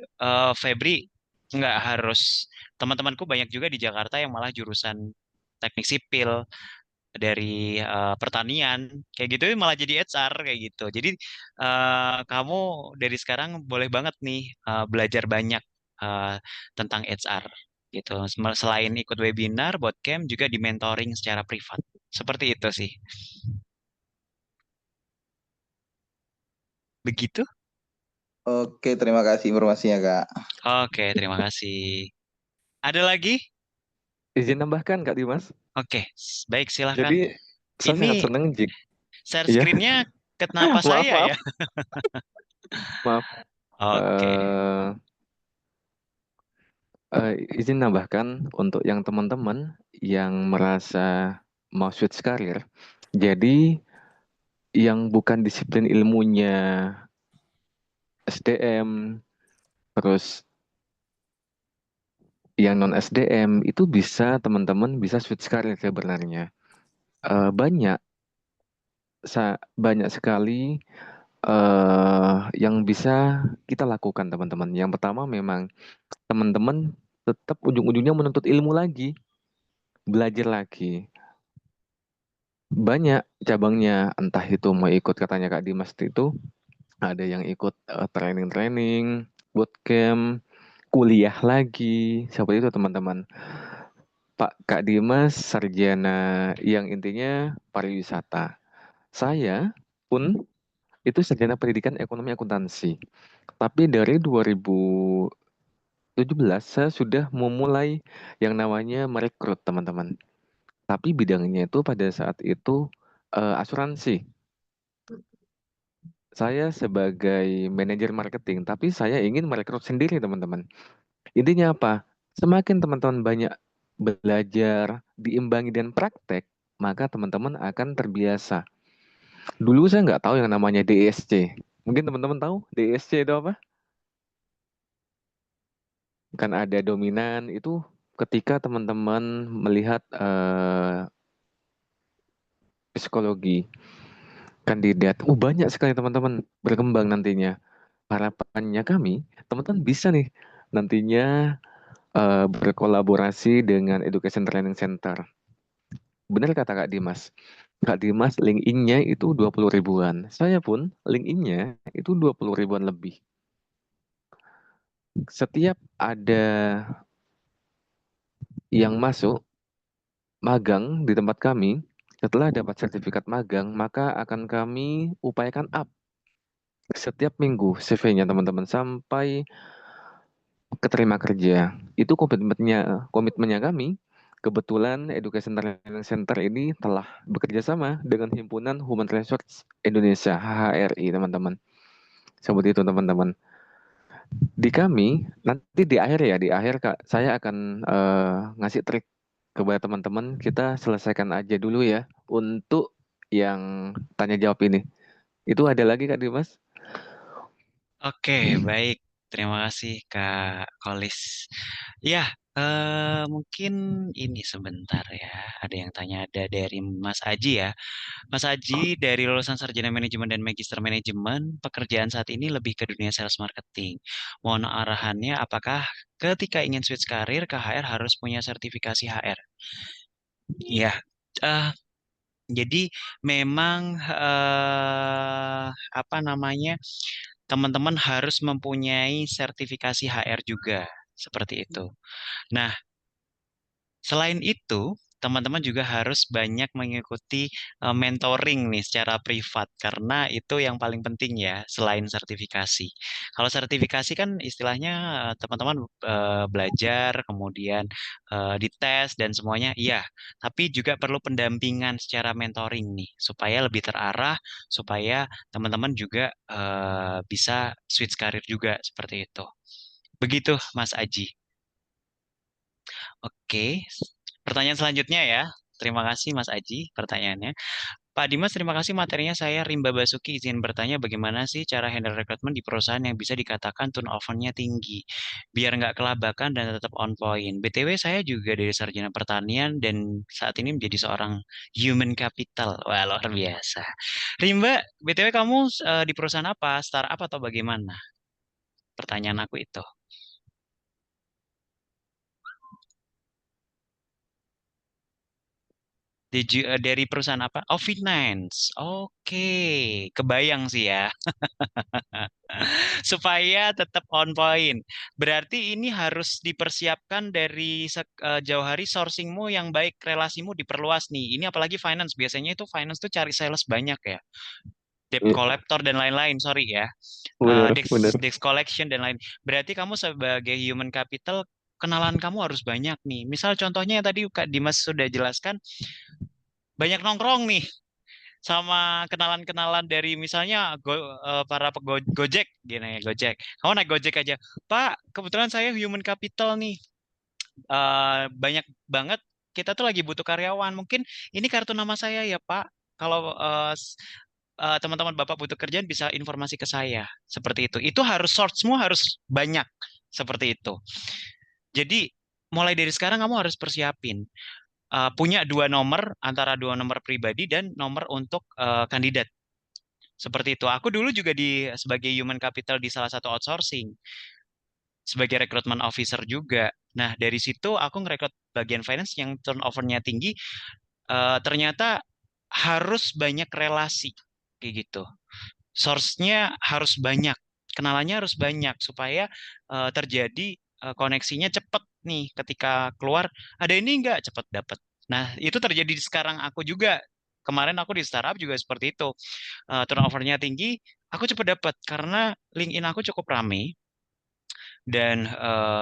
Febri nggak harus teman-temanku banyak juga di Jakarta yang malah jurusan teknik sipil dari pertanian kayak gitu malah jadi HR kayak gitu. Jadi kamu dari sekarang boleh banget nih belajar banyak eh, tentang HR gitu. Selain ikut webinar, bootcamp juga di mentoring secara privat. Seperti itu sih. Begitu? Oke, terima kasih informasinya Kak. Oke, terima kasih. Ada lagi? Izin tambahkan Kak Dimas. Oke, baik silahkan. Jadi saya sangat Ini senang jika share ya screen-nya kenapa maaf saya maaf ya? maaf Oke, eh izin tambahkan untuk yang teman-teman yang merasa mau switch karir. Jadi yang bukan disiplin ilmunya SDM, terus yang non SDM itu bisa teman-teman bisa switch karir sebenarnya. Banyak banyak sekali yang bisa kita lakukan teman-teman. Yang pertama memang teman-teman tetap ujung-ujungnya menuntut ilmu lagi, belajar lagi. Banyak cabangnya, entah itu mau ikut katanya Kak Dimas itu, ada yang ikut training-training, bootcamp, kuliah lagi, seperti itu teman-teman. Pak Kak Dimas sarjana yang intinya pariwisata. Saya pun itu sarjana pendidikan ekonomi akuntansi. Tapi dari 2017 saya sudah memulai yang namanya merekrut teman-teman. Tapi bidangnya itu pada saat itu asuransi. Saya sebagai manajer marketing, tapi saya ingin merekrut sendiri teman-teman. Intinya apa? Semakin teman-teman banyak belajar, diimbangi dengan praktek, maka teman-teman akan terbiasa. Dulu saya nggak tahu yang namanya DSC. Mungkin teman-teman tahu DSC itu apa? Kan ada dominan itu ketika teman-teman melihat psikologi kandidat. Banyak sekali teman-teman berkembang nantinya. Harapannya kami, teman-teman bisa nih nantinya berkolaborasi dengan Education Training Center. Benar kata Kak Dimas. Kak Dimas LinkedIn-nya itu 20 ribuan. Saya pun LinkedIn-nya itu 20 ribuan lebih. Setiap ada yang masuk magang di tempat kami, setelah dapat sertifikat magang, maka akan kami upayakan up setiap minggu CV-nya teman-teman sampai keterima kerja. Itu komitmennya kami. Kebetulan Education Training Center ini telah bekerja sama dengan Himpunan Human Resource Indonesia (HHRI), teman-teman. Seperti itu, teman-teman. Di kami nanti di akhir ya, di akhir Kak, saya akan ngasih trik kepada teman-teman. Kita selesaikan aja dulu ya untuk yang tanya jawab ini. Itu ada lagi Kak Dimas? Oke, baik. Terima kasih Kak Kolis. Ya, mungkin ini sebentar ya. Ada yang tanya ada dari Mas Aji ya. Mas Aji dari lulusan Sarjana Manajemen dan Magister Manajemen, pekerjaan saat ini lebih ke dunia sales marketing. Mohon arahannya apakah ketika ingin switch karir ke HR harus punya sertifikasi HR? Ya, eh, jadi memang apa namanya? Teman-teman harus mempunyai sertifikasi HR juga, seperti itu. Nah, selain itu, teman-teman juga harus banyak mengikuti mentoring nih secara privat karena itu yang paling penting ya selain sertifikasi. Kalau sertifikasi kan istilahnya teman-teman belajar kemudian dites dan semuanya iya, tapi juga perlu pendampingan secara mentoring nih supaya lebih terarah, supaya teman-teman juga bisa switch karir juga seperti itu. Begitu Mas Aji. Oke, pertanyaan selanjutnya ya. Terima kasih Mas Aji pertanyaannya. Pak Dimas, terima kasih materinya. Saya Rimba Basuki izin bertanya bagaimana sih cara handle rekrutmen di perusahaan yang bisa dikatakan turnover-nya tinggi, biar nggak kelabakan dan tetap on point. BTW saya juga dari Sarjana Pertanian dan saat ini menjadi seorang human capital. Wah, luar biasa. Rimba, BTW kamu di perusahaan apa? Startup atau bagaimana? Pertanyaan aku itu. Dari perusahaan apa? Oh, finance. Oke, kebayang sih ya. Supaya tetap on point. Berarti ini harus dipersiapkan dari jauh hari sourcingmu yang baik, relasimu diperluas nih. Ini apalagi finance. Biasanya itu finance tuh cari sales banyak ya. Debt Iya, collector dan lain-lain, sorry ya. benar, benar. Dex collection dan lain. Berarti kamu sebagai human capital, kenalan kamu harus banyak nih. Misal contohnya yang tadi Kak Dimas sudah jelaskan, banyak nongkrong nih sama kenalan-kenalan dari misalnya para Gojek, gini ya Gojek. Kamu naik Gojek aja, Pak. Kebetulan saya human capital nih, banyak banget. Kita tuh lagi butuh karyawan. Mungkin ini kartu nama saya ya Pak. Kalau teman-teman Bapak butuh kerjaan bisa informasi ke saya. Seperti itu. Itu harus source semua harus banyak. Seperti itu. Jadi mulai dari sekarang kamu harus persiapin punya dua nomor antara dua nomor pribadi dan nomor untuk kandidat. Seperti itu. Aku dulu juga sebagai human capital di salah satu outsourcing, sebagai recruitment officer juga. Nah, dari situ aku ngerekrut bagian finance yang turnover-nya tinggi, ternyata harus banyak relasi kayak gitu. Source-nya harus banyak, kenalannya harus banyak supaya terjadi koneksinya cepat nih ketika keluar ada ini enggak cepat dapat. Nah, itu terjadi di sekarang aku juga. Kemarin aku di startup juga seperti itu. Turnover-nya tinggi, aku cepat dapat karena LinkedIn aku cukup rame dan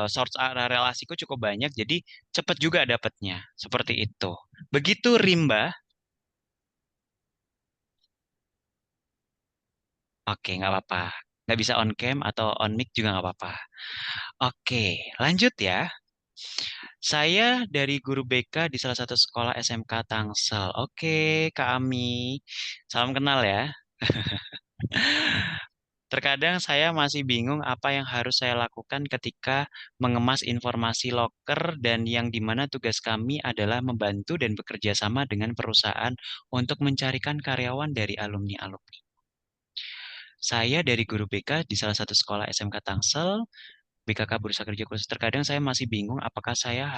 source relasiku cukup banyak, jadi cepat juga dapatnya. Seperti itu. Begitu Rimba. Oke, nggak apa-apa. Nggak bisa on cam atau on mic juga nggak apa-apa. Oke, lanjut ya. Saya dari guru BK di salah satu sekolah SMK Tangsel. Oke, Kak Ami. Salam kenal ya. Terkadang saya masih bingung apa yang harus saya lakukan ketika mengemas informasi loker dan yang dimana tugas kami adalah membantu dan bekerja sama dengan perusahaan untuk mencarikan karyawan dari alumni-alumni. Saya dari guru BK di salah satu sekolah SMK Tangsel, BKK Bursa Kerja Khusus. Terkadang saya masih bingung apakah saya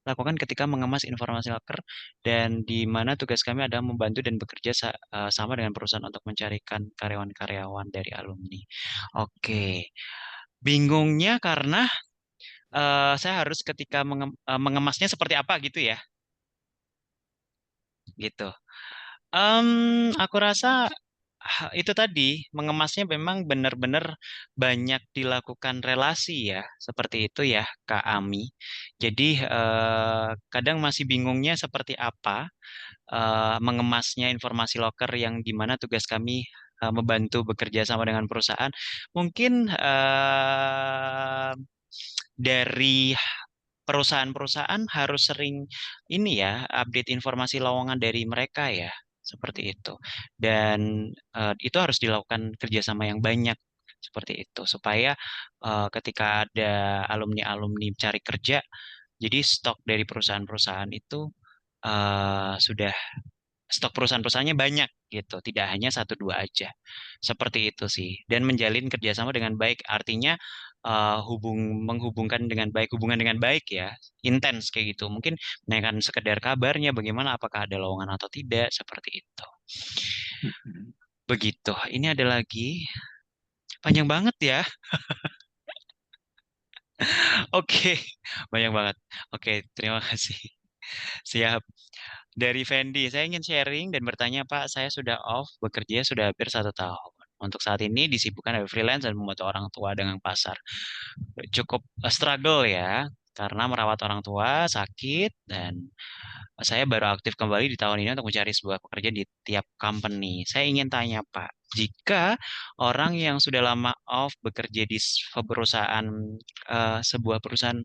lakukan ketika mengemas informasi loker dan di mana tugas kami adalah membantu dan bekerja sama dengan perusahaan untuk mencarikan karyawan-karyawan dari alumni. Oke, bingungnya karena saya harus ketika mengemasnya seperti apa gitu ya, gitu. Aku rasa itu tadi mengemasnya memang benar-benar banyak dilakukan relasi ya, seperti itu ya Kak Ami. Jadi kadang masih bingungnya seperti apa mengemasnya informasi loker yang di mana tugas kami membantu bekerja sama dengan perusahaan. Mungkin dari perusahaan-perusahaan harus sering ini ya update informasi lowongan dari mereka ya seperti itu dan itu harus dilakukan kerjasama yang banyak seperti itu supaya ketika ada alumni-alumni cari kerja jadi stok dari perusahaan-perusahaan itu sudah stok perusahaan-perusahaannya banyak gitu, tidak hanya satu dua aja. Seperti itu sih. Dan menjalin kerjasama dengan baik, artinya menghubungkan dengan baik, hubungan dengan baik ya, intens kayak gitu. Mungkin menanyakan sekedar kabarnya, bagaimana, apakah ada lowongan atau tidak, seperti itu. Begitu. Ini ada lagi, panjang banget ya. Oke, banyak banget. Oke, terima kasih. Siap. Dari Fendi, saya ingin sharing dan bertanya, Pak, saya sudah off bekerja sudah hampir 1 tahun. Untuk saat ini disibukkan dengan freelance dan membantu orang tua dengan pasar. Cukup struggle ya, karena merawat orang tua sakit dan saya baru aktif kembali di tahun ini untuk mencari sebuah pekerjaan di tiap company. Saya ingin tanya, Pak, jika orang yang sudah lama off bekerja di perusahaan, sebuah perusahaan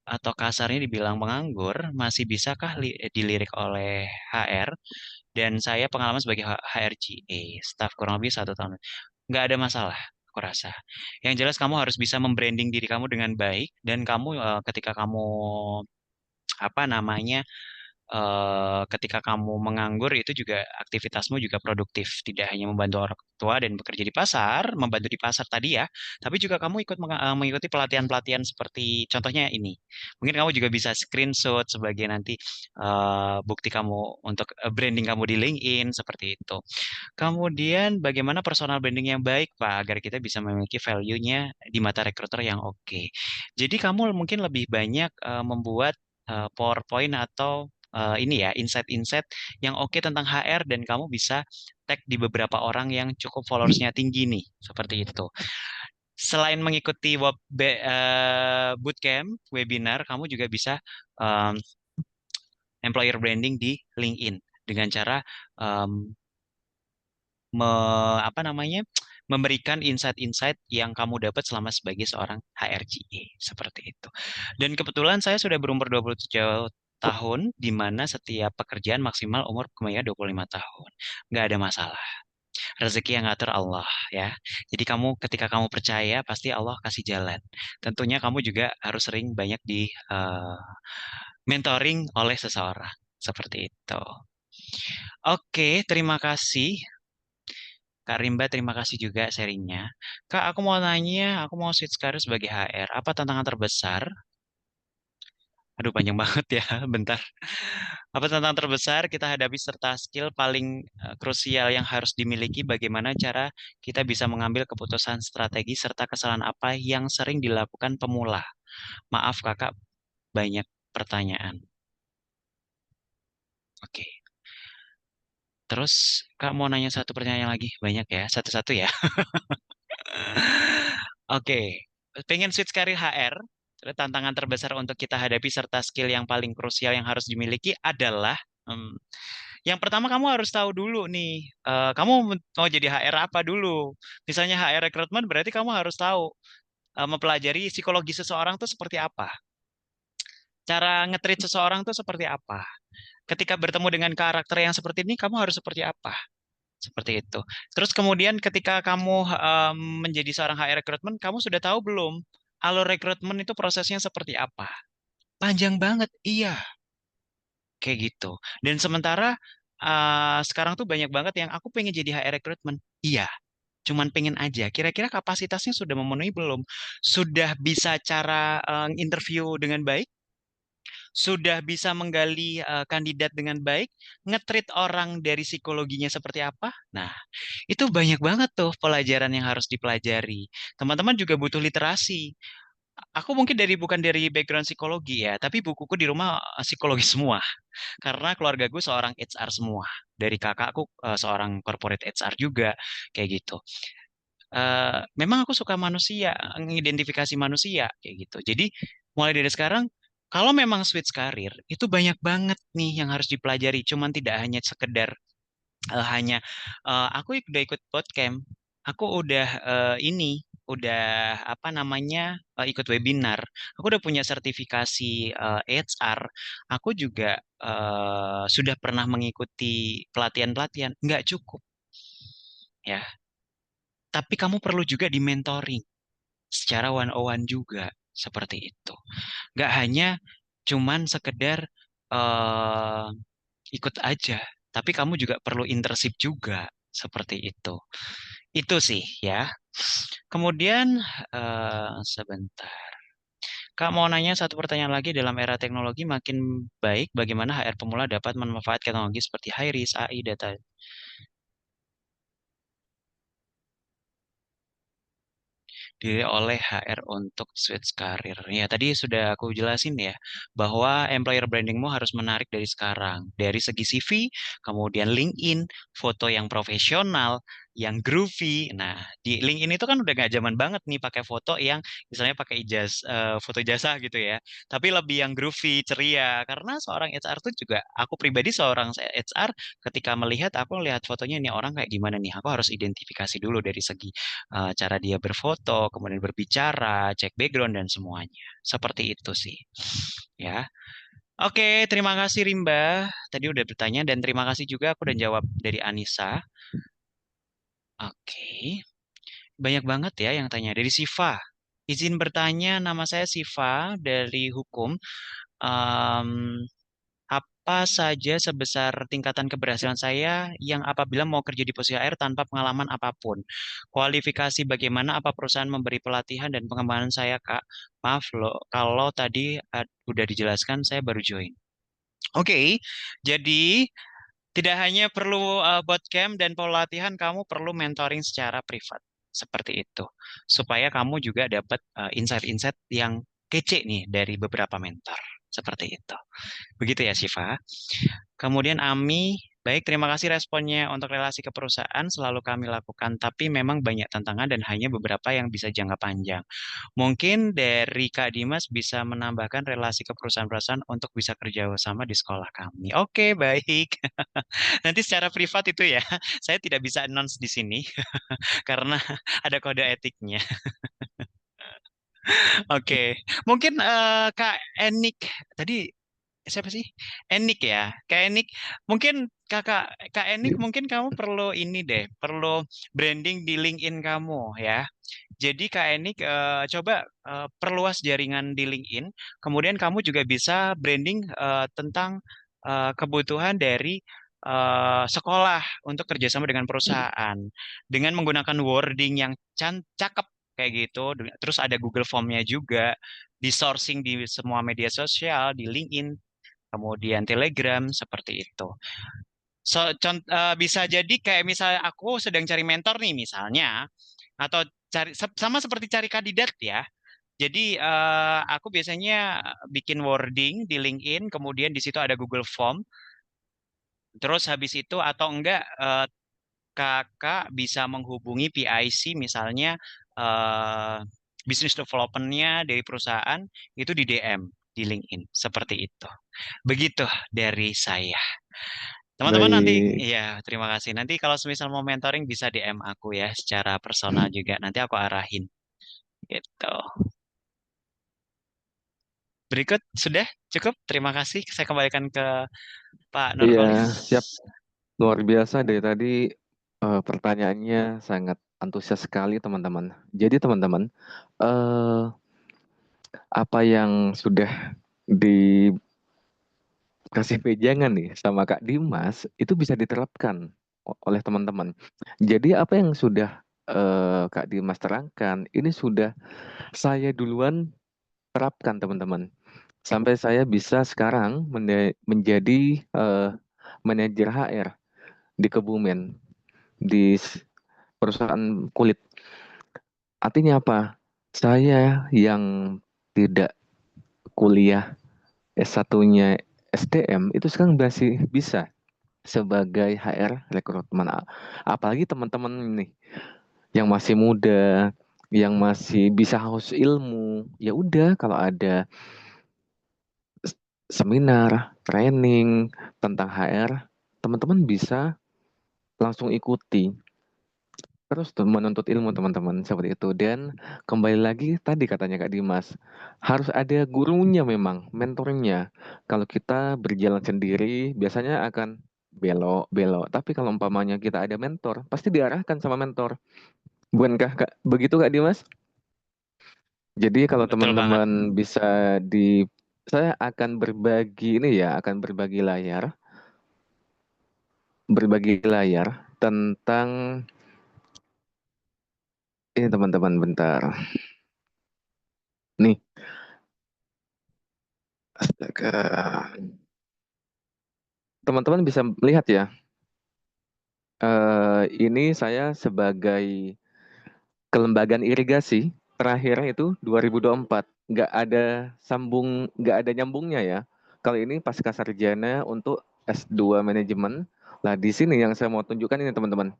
atau kasarnya dibilang menganggur, masih bisakah dilirik oleh HR? Dan saya pengalaman sebagai HRGA, staff kurang lebih 1 tahun. Nggak ada masalah, aku rasa. Yang jelas kamu harus bisa membranding diri kamu dengan baik, dan kamu ketika kamu apa namanya ketika kamu menganggur itu juga aktivitasmu juga produktif, tidak hanya membantu orang tua dan bekerja di pasar, membantu di pasar tadi ya, tapi juga kamu ikut mengikuti pelatihan-pelatihan seperti contohnya ini. Mungkin kamu juga bisa screenshot sebagai nanti bukti kamu untuk branding kamu di LinkedIn seperti itu. Kemudian bagaimana personal branding yang baik, Pak, agar kita bisa memiliki value-nya di mata recruiter yang oke. Jadi kamu mungkin lebih banyak membuat PowerPoint atau ini ya insight-insight yang oke tentang HR dan kamu bisa tag di beberapa orang yang cukup followersnya tinggi nih, seperti itu. Selain mengikuti bootcamp, webinar, kamu juga bisa um, employer branding di LinkedIn dengan cara um, apa namanya memberikan insight-insight yang kamu dapat selama sebagai seorang HRGA seperti itu. Dan kebetulan saya sudah berumur 27 tahun di mana setiap pekerjaan maksimal umur kebanyakan 25 tahun. Nggak ada masalah. Rezeki yang ngatur Allah ya. Jadi kamu ketika kamu percaya pasti Allah kasih jalan. Tentunya kamu juga harus sering banyak di mentoring oleh seseorang seperti itu. Oke, terima kasih Kak Rimba, terima kasih juga sharingnya. Kak, aku mau nanya, aku mau switch karir sebagai HR. Apa tantangan terbesar? Aduh, panjang banget ya, bentar. Apa tantangan terbesar kita hadapi serta skill paling krusial yang harus dimiliki? Bagaimana cara kita bisa mengambil keputusan strategi serta kesalahan apa yang sering dilakukan pemula? Maaf kakak, banyak pertanyaan. Oke. Terus kak mau nanya satu pertanyaan lagi? Banyak ya, satu-satu ya. Oke, pengen switch karir HR, tantangan terbesar untuk kita hadapi serta skill yang paling krusial yang harus dimiliki adalah yang pertama kamu harus tahu dulu nih, kamu mau jadi HR apa dulu. Misalnya HR rekrutmen berarti kamu harus tahu mempelajari psikologi seseorang tuh seperti apa. Cara nge-treat seseorang tuh seperti apa? Ketika bertemu dengan karakter yang seperti ini, kamu harus seperti apa? Seperti itu. Terus kemudian ketika kamu menjadi seorang HR recruitment, kamu sudah tahu belum alur rekrutmen itu prosesnya seperti apa? Panjang banget, iya, kayak gitu. Dan sementara sekarang tuh banyak banget yang aku pengen jadi HR recruitment. Iya, cuman pengen aja. Kira-kira kapasitasnya sudah memenuhi belum? Sudah bisa cara interview dengan baik? Sudah bisa menggali kandidat dengan baik? Nge-treat orang dari psikologinya seperti apa? Nah, itu banyak banget tuh pelajaran yang harus dipelajari. Teman-teman juga butuh literasi. Aku mungkin bukan dari background psikologi ya, tapi bukuku di rumah psikologi semua. Karena keluarga gue seorang HR semua. Dari kakakku seorang corporate HR juga, kayak gitu. Memang aku suka manusia, mengidentifikasi manusia, kayak gitu. Jadi mulai dari sekarang, kalau memang switch karir, itu banyak banget nih yang harus dipelajari. Cuman tidak hanya sekedar hanya aku udah ikut bootcamp, aku udah udah apa namanya ikut webinar, aku udah punya sertifikasi HR, aku juga sudah pernah mengikuti pelatihan-pelatihan, nggak cukup ya. Tapi kamu perlu juga di mentoring secara one on one juga seperti itu. Nggak hanya cuman sekedar eh, ikut aja, tapi kamu juga perlu internship juga seperti itu. Itu sih ya. Kemudian sebentar. Kak mau nanya satu pertanyaan lagi, dalam era teknologi makin baik, bagaimana HR pemula dapat memanfaatkan teknologi seperti Hiris, AI, data diri oleh HR untuk switch karir. Ya, tadi sudah aku jelasin ya, bahwa employer brandingmu harus menarik dari sekarang. Dari segi CV, kemudian LinkedIn, foto yang profesional, yang groovy. Nah, di LinkedIn itu kan udah gak zaman banget nih pakai foto yang misalnya pakai foto ijazah gitu ya. Tapi lebih yang groovy, ceria. Karena seorang HR tuh juga, aku pribadi seorang HR, ketika melihat, aku melihat fotonya ini orang kayak gimana nih. Aku harus identifikasi dulu dari segi cara dia berfoto, kemudian berbicara, cek background dan semuanya. Seperti itu sih. Ya. Oke, terima kasih Rimba. Tadi udah bertanya dan terima kasih juga aku udah jawab dari Anissa. Oke. Banyak banget ya yang tanya dari Siva. Izin bertanya, nama saya Siva dari Hukum. Em, apa saja sebesar tingkatan keberhasilan saya yang apabila mau kerja di posisi HR tanpa pengalaman apapun? Kualifikasi bagaimana, apa perusahaan memberi pelatihan dan pengembangan saya, Kak? Maaf loh, kalau tadi udah dijelaskan, saya baru join. Oke, jadi tidak hanya perlu bootcamp dan pelatihan, kamu perlu mentoring secara privat. Seperti itu. Supaya kamu juga dapat insight-insight yang kece nih dari beberapa mentor. Seperti itu. Begitu ya, Siva. Kemudian Ami, baik terima kasih responnya untuk relasi ke perusahaan selalu kami lakukan, tapi memang banyak tantangan dan hanya beberapa yang bisa jangka panjang. Mungkin dari Kak Dimas bisa menambahkan relasi ke perusahaan-perusahaan untuk bisa kerja sama di sekolah kami. Oke, baik. Nanti secara privat itu ya, saya tidak bisa announce di sini karena ada kode etiknya. Oke, mungkin Kak Enik tadi siapa sih? Enik ya. Kak Enik, mungkin Kak Enik mungkin kamu perlu ini deh, perlu branding di LinkedIn kamu ya. Jadi Kak Enik coba perluas jaringan di LinkedIn, kemudian kamu juga bisa branding tentang kebutuhan dari sekolah untuk kerjasama dengan perusahaan dengan menggunakan wording yang cakep kayak gitu. Terus ada Google Form-nya juga, di sourcing di semua media sosial, di LinkedIn, kemudian Telegram seperti itu. Bisa jadi kayak misalnya aku sedang cari mentor nih misalnya, atau sama seperti cari kandidat ya. Jadi aku biasanya bikin wording di LinkedIn, kemudian di situ ada Google Form. Terus habis itu atau enggak kakak bisa menghubungi PIC misalnya eh, business development-nya dari perusahaan itu di DM di LinkedIn seperti itu. Begitu dari saya. Teman-teman nanti, Baik. ya terima kasih. Nanti kalau semisal mau mentoring bisa DM aku ya secara personal juga. Nanti aku arahin gitu. berikut sudah cukup. Terima kasih. Saya kembalikan ke Pak Iya, Nurholis. siap. Luar biasa dari tadi pertanyaannya sangat antusias sekali teman-teman. Jadi teman-teman, eh, apa yang sudah dikasih pejangan nih sama Kak Dimas itu bisa diterapkan oleh teman-teman. Jadi apa yang sudah Kak Dimas terangkan ini sudah saya duluan terapkan teman-teman. Sampai saya bisa sekarang menjadi manajer HR di Kebumen di perusahaan kulit. Artinya apa? Saya yang tidak kuliah S1-nya SDM itu sekarang masih bisa sebagai HR rekrutmen. Apalagi teman-teman nih yang masih muda, yang masih bisa haus ilmu, ya udah kalau ada seminar, training tentang HR, teman-teman bisa langsung ikuti. Terus menuntut ilmu teman-teman seperti itu. Dan kembali lagi tadi katanya Kak Dimas, harus ada gurunya memang, mentornya. Kalau kita berjalan sendiri biasanya akan belok-belok. Tapi kalau umpamanya kita ada mentor, pasti diarahkan sama mentor. Bukankah Kak, begitu Kak Dimas? Jadi kalau Betul banget. teman-teman saya akan berbagi ini ya, akan berbagi layar tentang ini teman-teman bentar. Nih, astaga. Teman-teman bisa melihat ya, ini saya sebagai kelembagaan irigasi terakhir itu 2024, nggak ada nyambungnya ya. Kali ini pasca sarjana untuk S2 manajemen. Nah di sini yang saya mau tunjukkan ini teman-teman,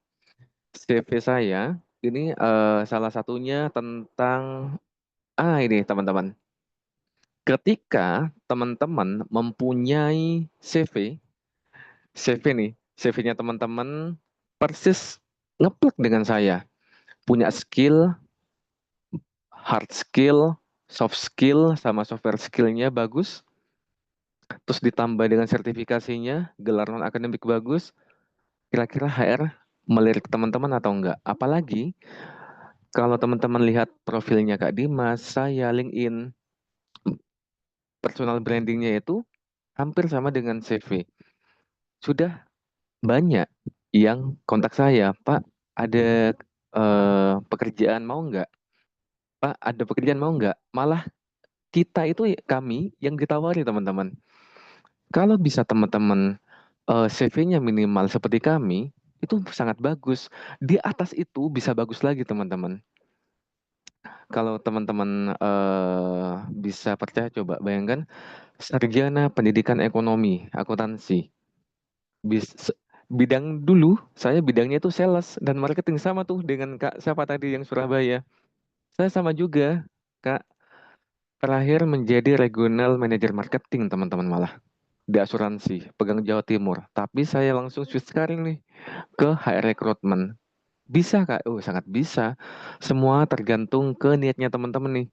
CV saya ini salah satunya tentang ini teman-teman. Ketika teman-teman mempunyai CV nih, CV-nya teman-teman persis ngeplek dengan saya. Punya skill, hard skill, soft skill, sama software skill-nya bagus. Terus ditambah dengan sertifikasinya, gelar non-akademik bagus. Kira-kira HR melirik teman-teman atau enggak? Apalagi kalau teman-teman lihat profilnya Kak Dimas, saya LinkedIn, personal brandingnya itu hampir sama dengan CV. Sudah banyak yang kontak saya, Pak, ada pekerjaan mau nggak? Pak, ada pekerjaan mau nggak? Malah kita itu kami yang ditawari teman-teman. Kalau bisa teman-teman CV-nya minimal seperti kami, itu sangat bagus. Di atas itu bisa bagus lagi teman-teman. Kalau teman-teman bisa percaya, coba bayangkan sarjana pendidikan ekonomi, akuntansi. Bidang dulu, saya bidangnya itu sales dan marketing sama tuh dengan Kak siapa tadi yang Surabaya. Saya sama juga, Kak. Terakhir menjadi regional manager marketing teman-teman malah di asuransi, pegang Jawa Timur. Tapi saya langsung switch karir nih ke HR recruitment. Bisa Kak? Oh, sangat bisa. Semua tergantung ke niatnya teman-teman nih.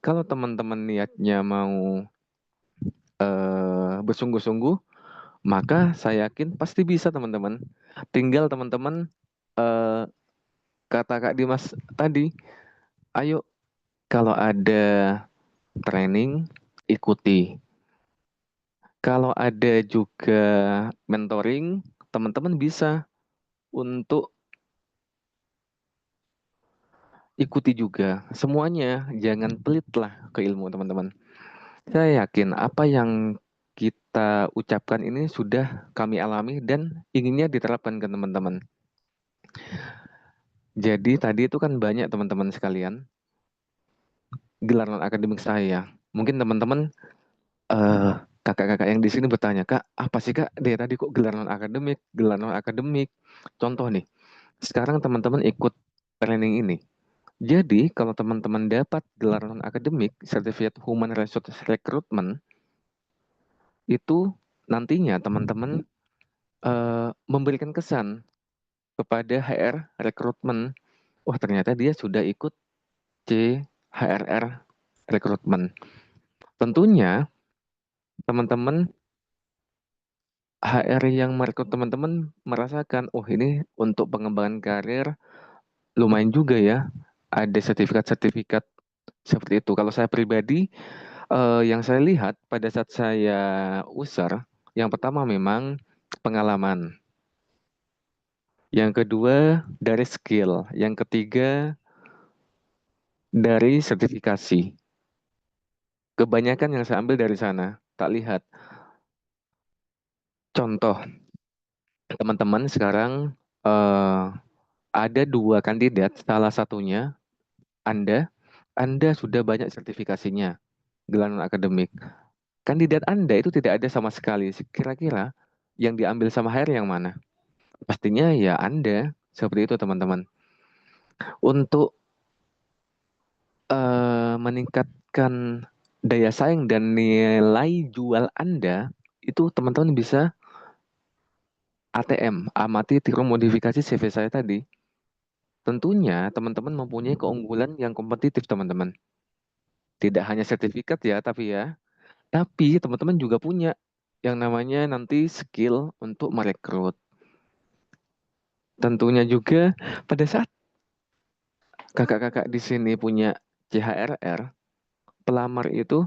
Kalau teman-teman niatnya mau bersungguh-sungguh, maka saya yakin pasti bisa teman-teman. Tinggal teman-teman eh, kata Kak Dimas tadi, ayo kalau ada training ikuti. Kalau ada juga mentoring, teman-teman bisa untuk ikuti juga. Semuanya jangan pelit lah ke ilmu teman-teman. Saya yakin apa yang kita ucapkan ini sudah kami alami dan inginnya diterapkan ke teman-teman. Jadi tadi itu kan banyak teman-teman sekalian gelar non akademik saya. Mungkin teman-teman kakak-kakak yang di sini bertanya, Kak, apa sih Kak? Dia tadi kok gelar non akademik, gelar non akademik. Contoh nih, sekarang teman-teman ikut training ini. Jadi kalau teman-teman dapat gelar non akademik, Certificate Human Resource Recruitment, itu nantinya teman-teman memberikan kesan kepada HR rekrutmen. Wah ternyata dia sudah ikut CHRR rekrutmen. Tentunya teman-teman HR yang merekrut teman-teman merasakan, oh ini untuk pengembangan karir lumayan juga ya, ada sertifikat-sertifikat seperti itu. Kalau saya pribadi, yang saya lihat pada saat saya user, yang pertama memang pengalaman, yang kedua dari skill, yang ketiga dari sertifikasi. Kebanyakan yang saya ambil dari sana, tak lihat. Contoh, teman-teman sekarang ada 2 kandidat, salah satunya Anda sudah banyak sertifikasinya, gelar non-akademik. Kandidat Anda itu tidak ada sama sekali. Kira-kira yang diambil sama HR yang mana? Pastinya ya Anda. Seperti itu teman-teman. Untuk meningkatkan daya saing dan nilai jual Anda, itu teman-teman bisa ATM, amati tiru modifikasi CV saya tadi. Tentunya teman-teman mempunyai keunggulan yang kompetitif teman-teman. Tidak hanya sertifikat ya, tapi teman-teman juga punya yang namanya nanti skill untuk merekrut. Tentunya juga pada saat kakak-kakak di sini punya CHRR, pelamar itu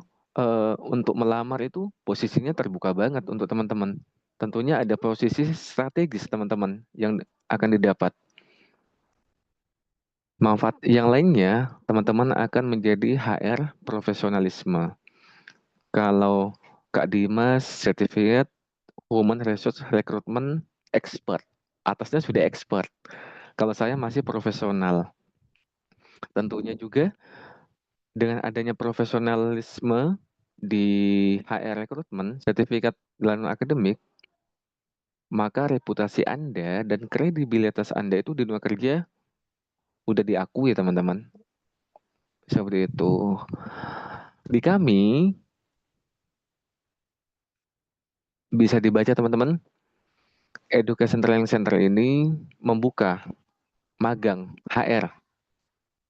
untuk melamar itu posisinya terbuka banget untuk teman-teman. Tentunya ada posisi strategis teman-teman yang akan didapat. Manfaat yang lainnya, teman-teman akan menjadi HR profesionalisme. Kalau Kak Dimas, Certificate Human Resource Recruitment Expert. Atasnya sudah expert. Kalau saya masih profesional. Tentunya juga dengan adanya profesionalisme di HR Recruitment, sertifikat gelar akademik, maka reputasi Anda dan kredibilitas Anda itu di dunia kerja udah diakui teman-teman. Seperti itu. Di kami, bisa dibaca teman-teman, Education Training Center ini membuka magang HR,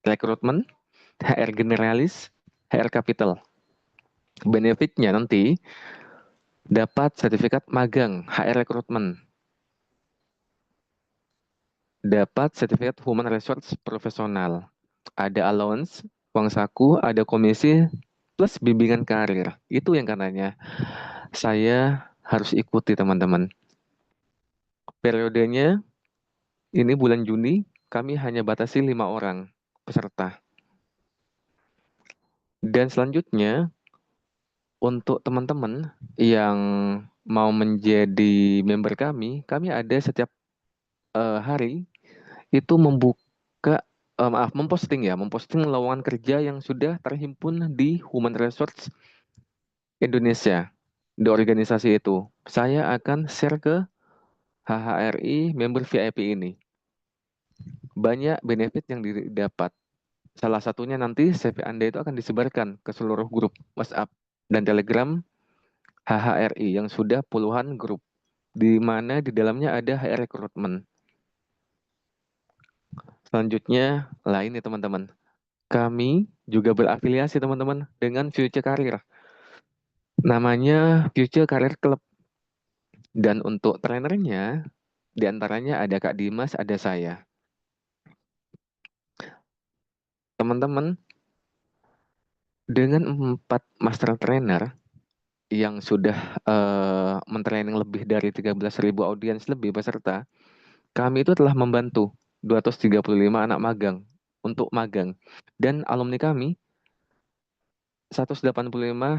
rekrutmen, HR generalis, HR capital. Benefitnya nanti dapat sertifikat magang HR rekrutmen, dapat sertifikat human resource profesional, ada allowance, uang saku, ada komisi, plus bimbingan karir. Itu yang katanya saya harus ikuti teman-teman. Periodenya ini bulan Juni, kami hanya batasi 5 orang peserta. Dan selanjutnya, untuk teman-teman yang mau menjadi member kami ada setiap hari itu memposting lowongan kerja yang sudah terhimpun di Human Resource Indonesia, di organisasi itu. Saya akan share ke HHRI member VIP ini. Banyak benefit yang didapat. Salah satunya nanti CV Anda itu akan disebarkan ke seluruh grup WhatsApp dan Telegram HHRI yang sudah puluhan grup, di mana di dalamnya ada HR recruitment. Selanjutnya, lain ya teman-teman. Kami juga berafiliasi teman-teman dengan Future Career. Namanya Future Career Club. Dan untuk trainernya, diantaranya ada Kak Dimas, ada saya. Teman-teman, dengan 4 master trainer yang sudah mentraining lebih dari 13.000 audiens lebih peserta, kami itu telah membantu 235 anak magang untuk magang. Dan alumni kami 185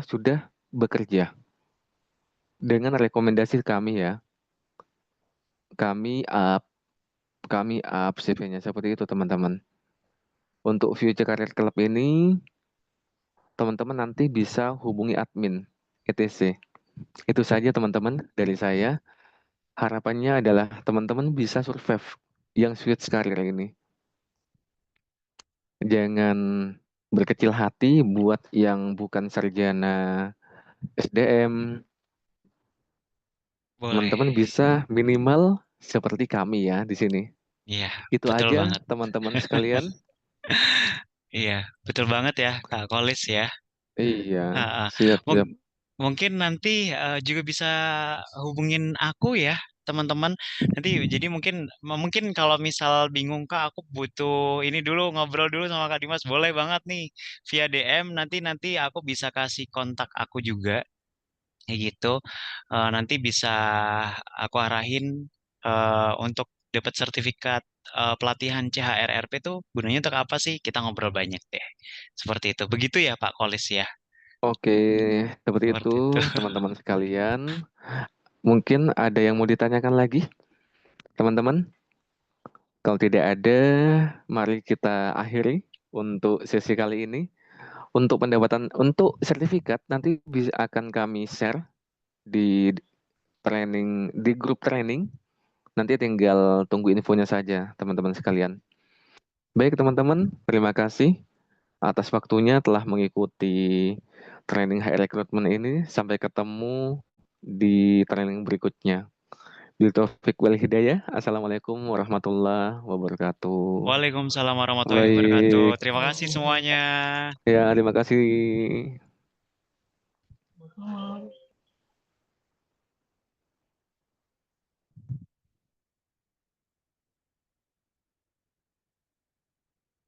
sudah bekerja. Dengan rekomendasi kami ya. Kami up CV-nya seperti itu teman-teman. Untuk Future Career Club ini teman-teman nanti bisa hubungi admin etc. Itu saja teman-teman dari saya. Harapannya adalah teman-teman bisa survive yang switch karir ini. Jangan berkecil hati buat yang bukan sarjana SDM. Teman-teman Boleh. bisa minimal seperti kami ya di sini. Iya, Itu betul aja banget. teman-teman sekalian. Iya, betul banget ya, Kak Kolis ya. Iya, Ah, ah. siap, siap. Mungkin nanti juga bisa hubungin aku ya, teman-teman. Nanti jadi mungkin kalau misal bingung Kak, aku butuh ini dulu ngobrol dulu sama Kak Dimas, boleh banget nih via DM. Nanti aku bisa kasih kontak aku juga, kayak gitu. Nanti bisa aku arahin untuk dapat sertifikat pelatihan CHRRP itu gunanya untuk apa sih? Kita ngobrol banyak deh. Seperti itu. Begitu ya Pak Kolis ya. Oke, seperti itu Seperti itu. teman-teman sekalian. Mungkin ada yang mau ditanyakan lagi, teman-teman? Kalau tidak ada, mari kita akhiri untuk sesi kali ini. Untuk sertifikat nanti bisa akan kami share di di grup training. Nanti tinggal tunggu infonya saja, teman-teman sekalian. Baik, teman-teman, terima kasih atas waktunya telah mengikuti training HR Recruitment ini. Sampai ketemu di training berikutnya. Bil Taufik wal Hidayah. Assalamualaikum warahmatullahi wabarakatuh. Waalaikumsalam warahmatullahi wabarakatuh. Baik, Terima kasih semuanya. ya terima kasih.